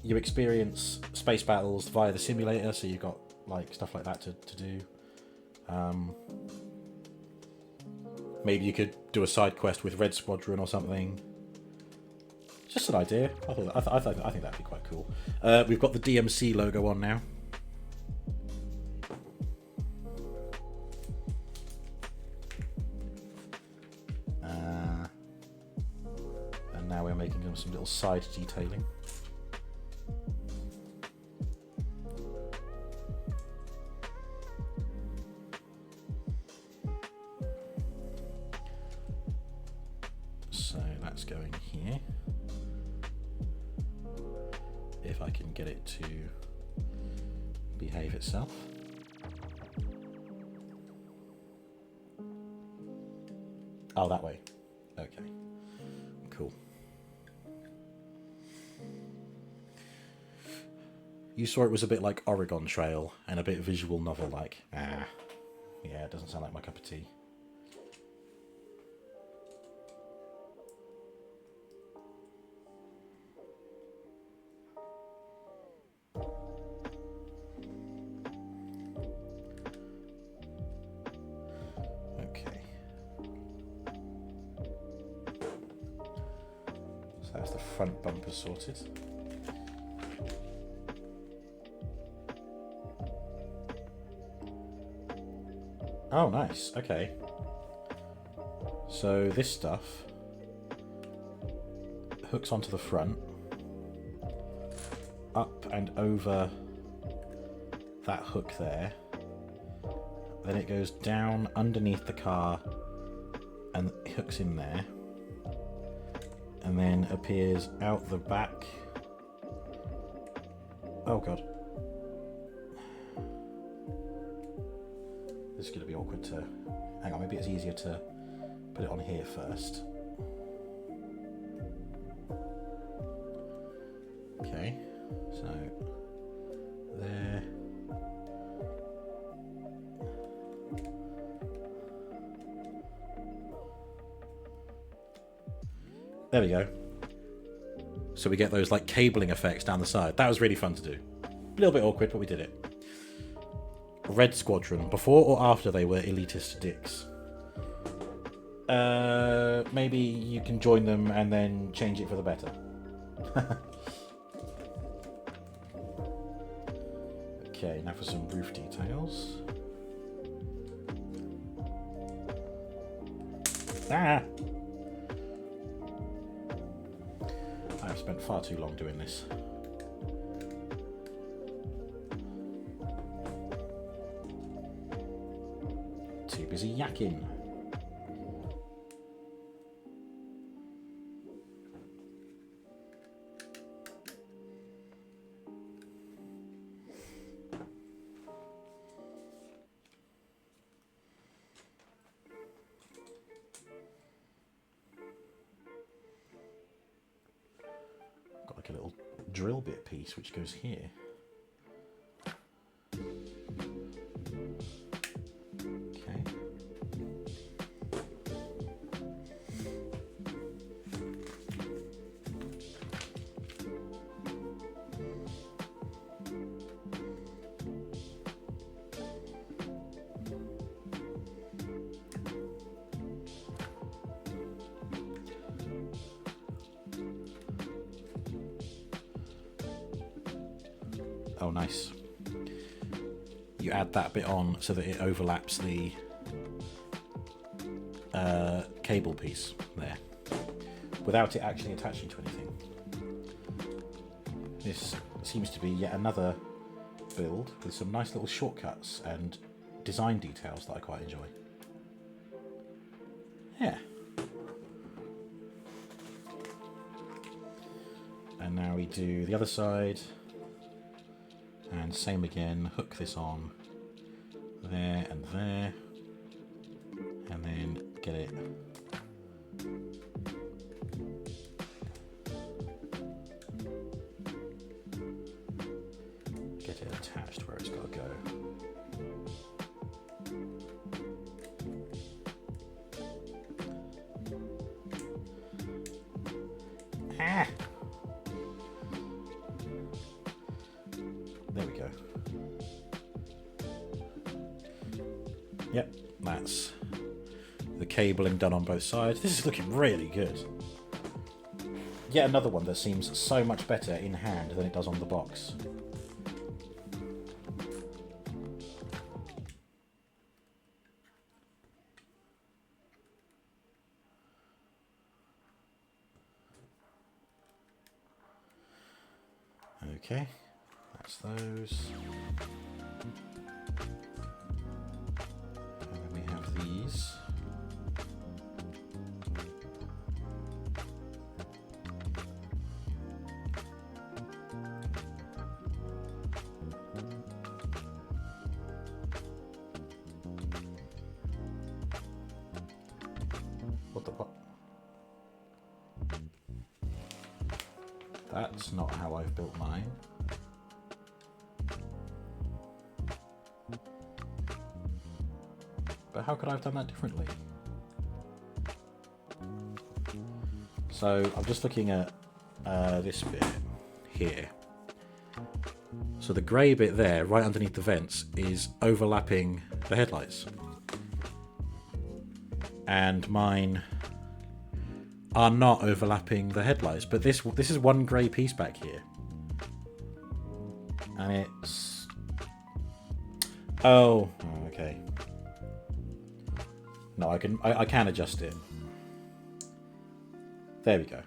You experience space battles via the simulator, so you've got like stuff like that to do. Maybe you could do a side quest with Red Squadron or something. Just an idea. I think that'd be quite cool. We've got the DMC logo on now. And now we're making them some little side detailing. So that's going here. If I can get it to behave itself. Oh, that way. Okay. Cool. You saw it was a bit like Oregon Trail and a bit visual novel-like. Yeah, it doesn't sound like my cup of tea. That's the front bumper sorted. Oh, nice. Okay. So this stuff hooks onto the front, up and over that hook there. Then it goes down underneath the car and hooks in there. And then appears out the back. Oh god. This is going to be awkward to... Hang on, maybe it's easier to put it on here first. Okay, so there. There we go. So we get those like cabling effects down the side. That was really fun to do. A little bit awkward, but we did it. Red Squadron, before or after they were elitist dicks? Maybe you can join them and then change it for the better. Okay, now for some roof details. Ah! I've spent far too long doing this. Too busy yakking. Got like a little drill bit piece which goes here. Oh, nice. You add that bit on so that it overlaps the cable piece there, without it actually attaching to anything. This seems to be yet another build with some nice little shortcuts and design details that I quite enjoy. Yeah. And now we do the other side. And same again, hook this on there and there, and then get it attached where it's got to go. Ah! There we go. Yep, that's the cabling done on both sides. This is looking really good. Yet another one that seems so much better in hand than it does on the box. Okay, that's those. And then we have these. What the what? That's not how I've built mine. But how could I have done that differently? So I'm just looking at this bit here. So the grey bit there, right underneath the vents, is overlapping the headlights. And mine are not overlapping the headlights, but this is one grey piece back here, and it's oh okay. No, I can adjust it. There we go.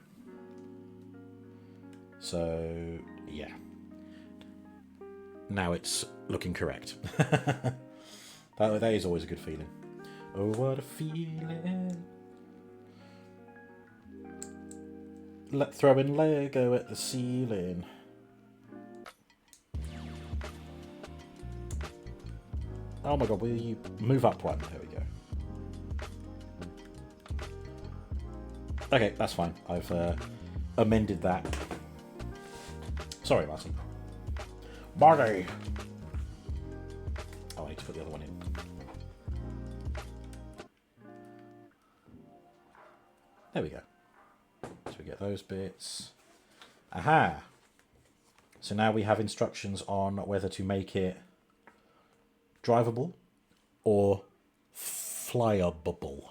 So yeah, now it's looking correct. that is always a good feeling. Oh, what a feeling. Throwing Lego at the ceiling. Oh my god, will you move up one? There we go. Okay, that's fine. I've amended that. Sorry, Martin. Marty! Oh, I need to put the other one in. There we go. So we get those bits. Aha! So now we have instructions on whether to make it drivable or flyable.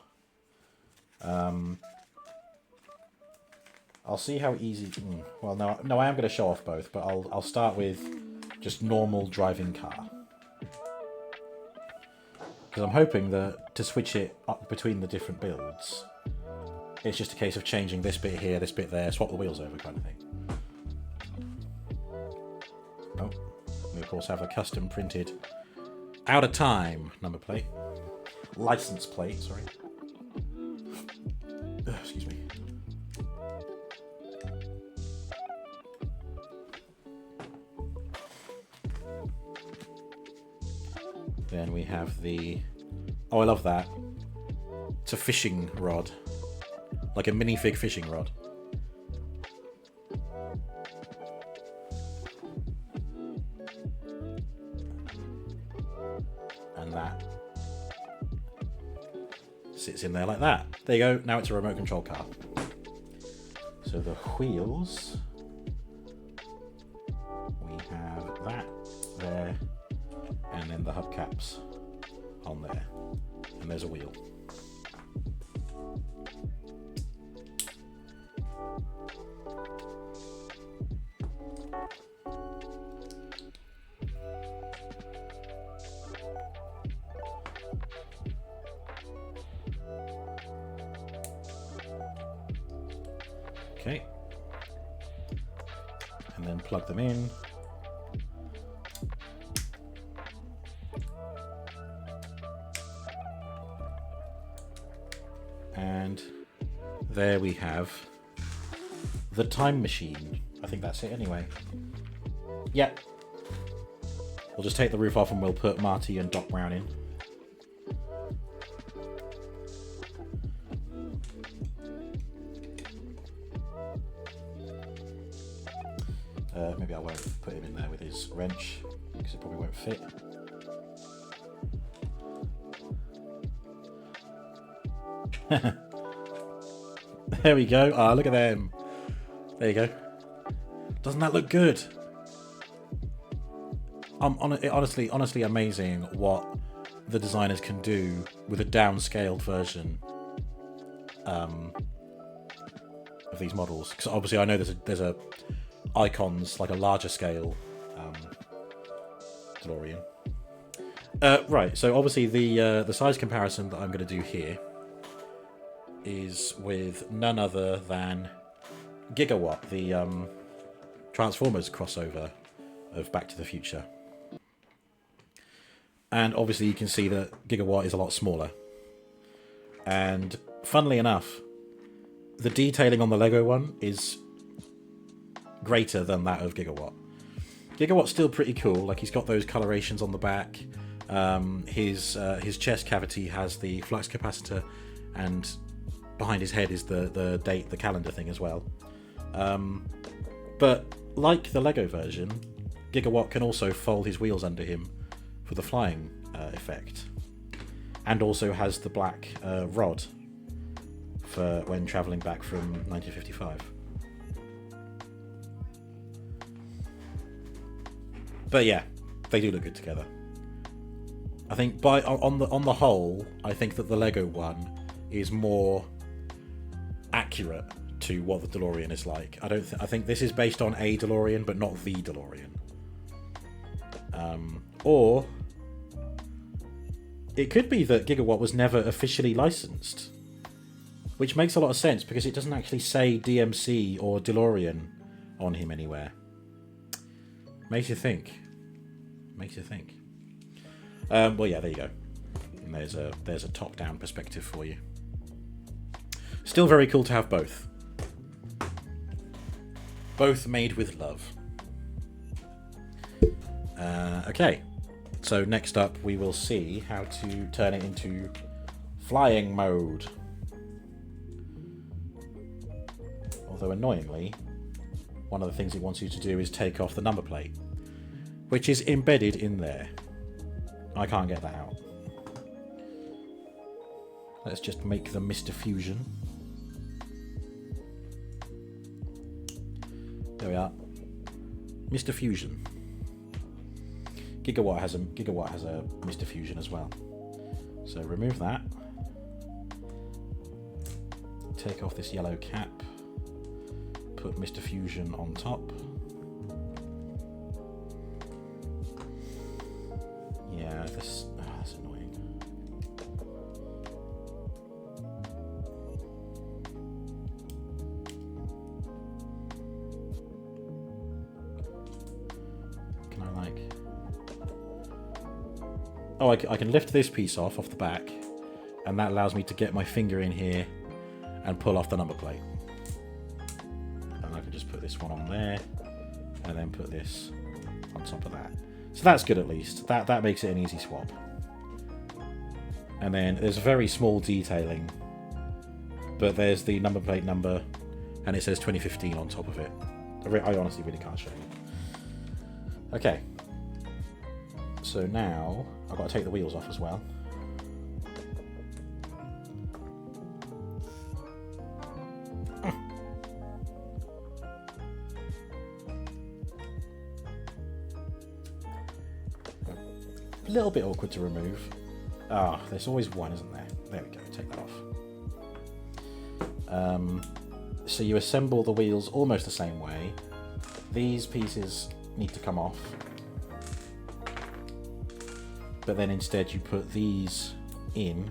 I'll see how easy. Well, no, I am going to show off both, but I'll start with just normal driving car, because I'm hoping that to switch it up between the different builds, it's just a case of changing this bit here, this bit there, swap the wheels over, kind of thing. Oh, we of course have a custom printed, out of time number plate, license plate. Sorry. Excuse me. Then we have the... Oh, I love that. It's a fishing rod. Like a minifig fishing rod. And that sits in there like that. There you go. Now it's a remote control car. So the wheels... We have that there. And then the hubcaps on there. And there's a wheel. Okay. And then plug them in. And there we have the time machine. I think that's it anyway. Yep. We'll just take the roof off and we'll put Marty and Doc Brown in. Maybe I won't put him in there with his wrench because it probably won't fit. There we go. Ah, look at them. There you go. Doesn't that look good? Honestly amazing what the designers can do with a downscaled version of these models. Because obviously I know there's a icons like a larger scale DeLorean. Right. So obviously the size comparison that I'm going to do here is with none other than Gigawatt, the Transformers crossover of Back to the Future. And obviously you can see that Gigawatt is a lot smaller. And funnily enough, the detailing on the Lego one is greater than that of Gigawatt. Gigawatt's still pretty cool, like he's got those colorations on the back. His chest cavity has the flux capacitor, and behind his head is the date, the calendar thing as well. But like the Lego version, Gigawatt can also fold his wheels under him for the flying effect, and also has the black rod for when travelling back from 1955. But yeah, they do look good together. I think on the whole, I think that the Lego one is more accurate to what the DeLorean is like. I think this is based on a DeLorean, but not the DeLorean. Or it could be that Gigawatt was never officially licensed, which makes a lot of sense because it doesn't actually say DMC or DeLorean on him anywhere. Makes you think. Well, yeah, there you go. And there's a top-down perspective for you. Still very cool to have both. Both made with love. Okay, so next up we will see how to turn it into flying mode. Although annoyingly, one of the things it wants you to do is take off the number plate, which is embedded in there. I can't get that out. Let's just make the Mr. Fusion. There we are. Mr. Fusion. Gigawatt has a Mr. Fusion as well. So remove that. Take off this yellow cap. Put Mr. Fusion on top. Yeah, that's annoying. Can I like... Oh, I can lift this piece off the back, and that allows me to get my finger in here and pull off the number plate. And I can just put this one on there, and then put this on top of that. So that's good at least. That makes it an easy swap. And then there's very small detailing, but there's the number plate number, and it says 2015 on top of it. I honestly really can't show you. Okay. So now I've got to take the wheels off as well. A little bit awkward to remove. Ah, there's always one, isn't there? There we go, take that off. So you assemble the wheels almost the same way. These pieces need to come off. But then instead you put these in.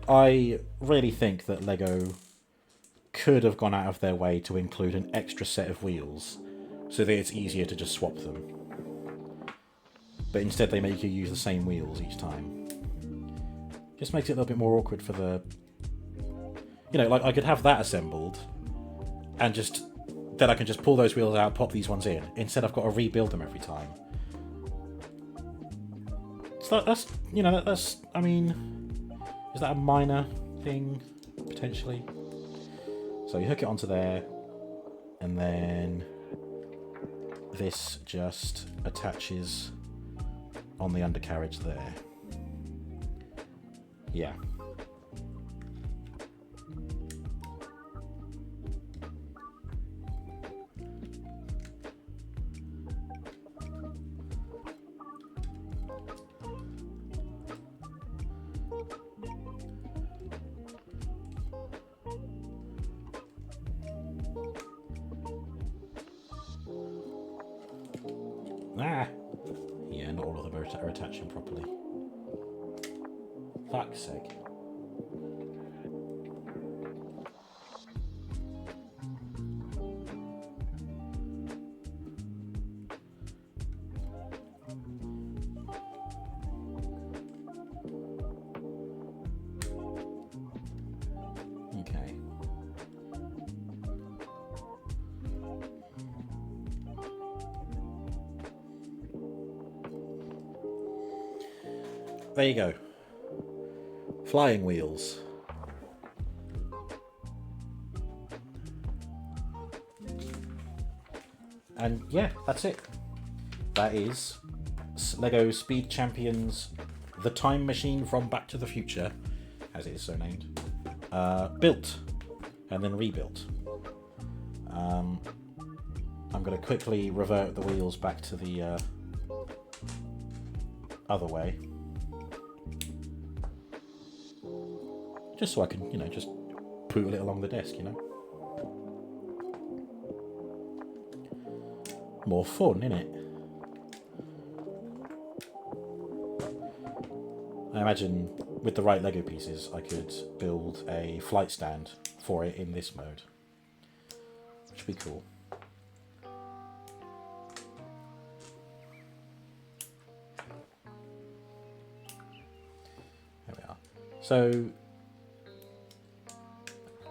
I really think that Lego could have gone out of their way to include an extra set of wheels so that it's easier to just swap them. But instead they make you use the same wheels each time. Just makes it a little bit more awkward for the... You know, like I could have that assembled and just then I can just pull those wheels out, pop these ones in. Instead, I've got to rebuild them every time. So that's, you know, that's, I mean, is that a minor thing, potentially? So you hook it onto there, and then this just attaches on the undercarriage there. Yeah. Ah! Yeah, not all of them are attaching properly. Fuck's sake. Okay. There you go. Flying wheels. And yeah, that's it. That is Lego Speed Champions, the time machine from Back to the Future, as it is so named, built and then rebuilt. I'm going to quickly revert the wheels back to the other way. Just so I can, you know, just poodle it along the desk, you know. More fun, innit? I imagine with the right Lego pieces, I could build a flight stand for it in this mode, which would be cool. There we are. So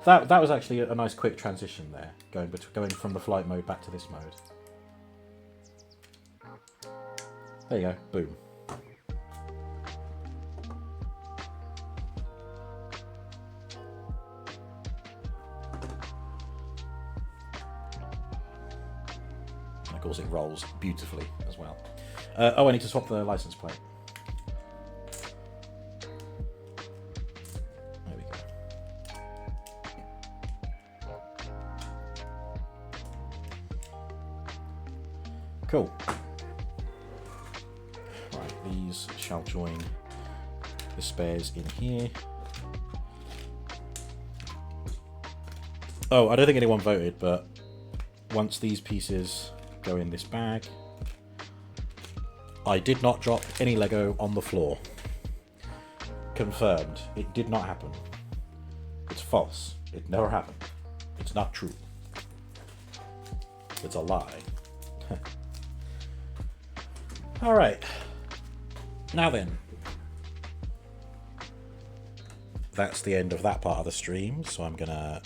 that was actually a nice quick transition there, going from the flight mode back to this mode. There you go, boom. And of course it rolls beautifully as well. Oh, I need to swap the license plate. There we go. Cool. These shall join the spares in here. Oh, I don't think anyone voted, but once these pieces go in this bag, I did not drop any Lego on the floor. Confirmed. It did not happen. It's false. It never happened. It's not true. It's a lie. Alright. Now then, that's the end of that part of the stream, so I'm gonna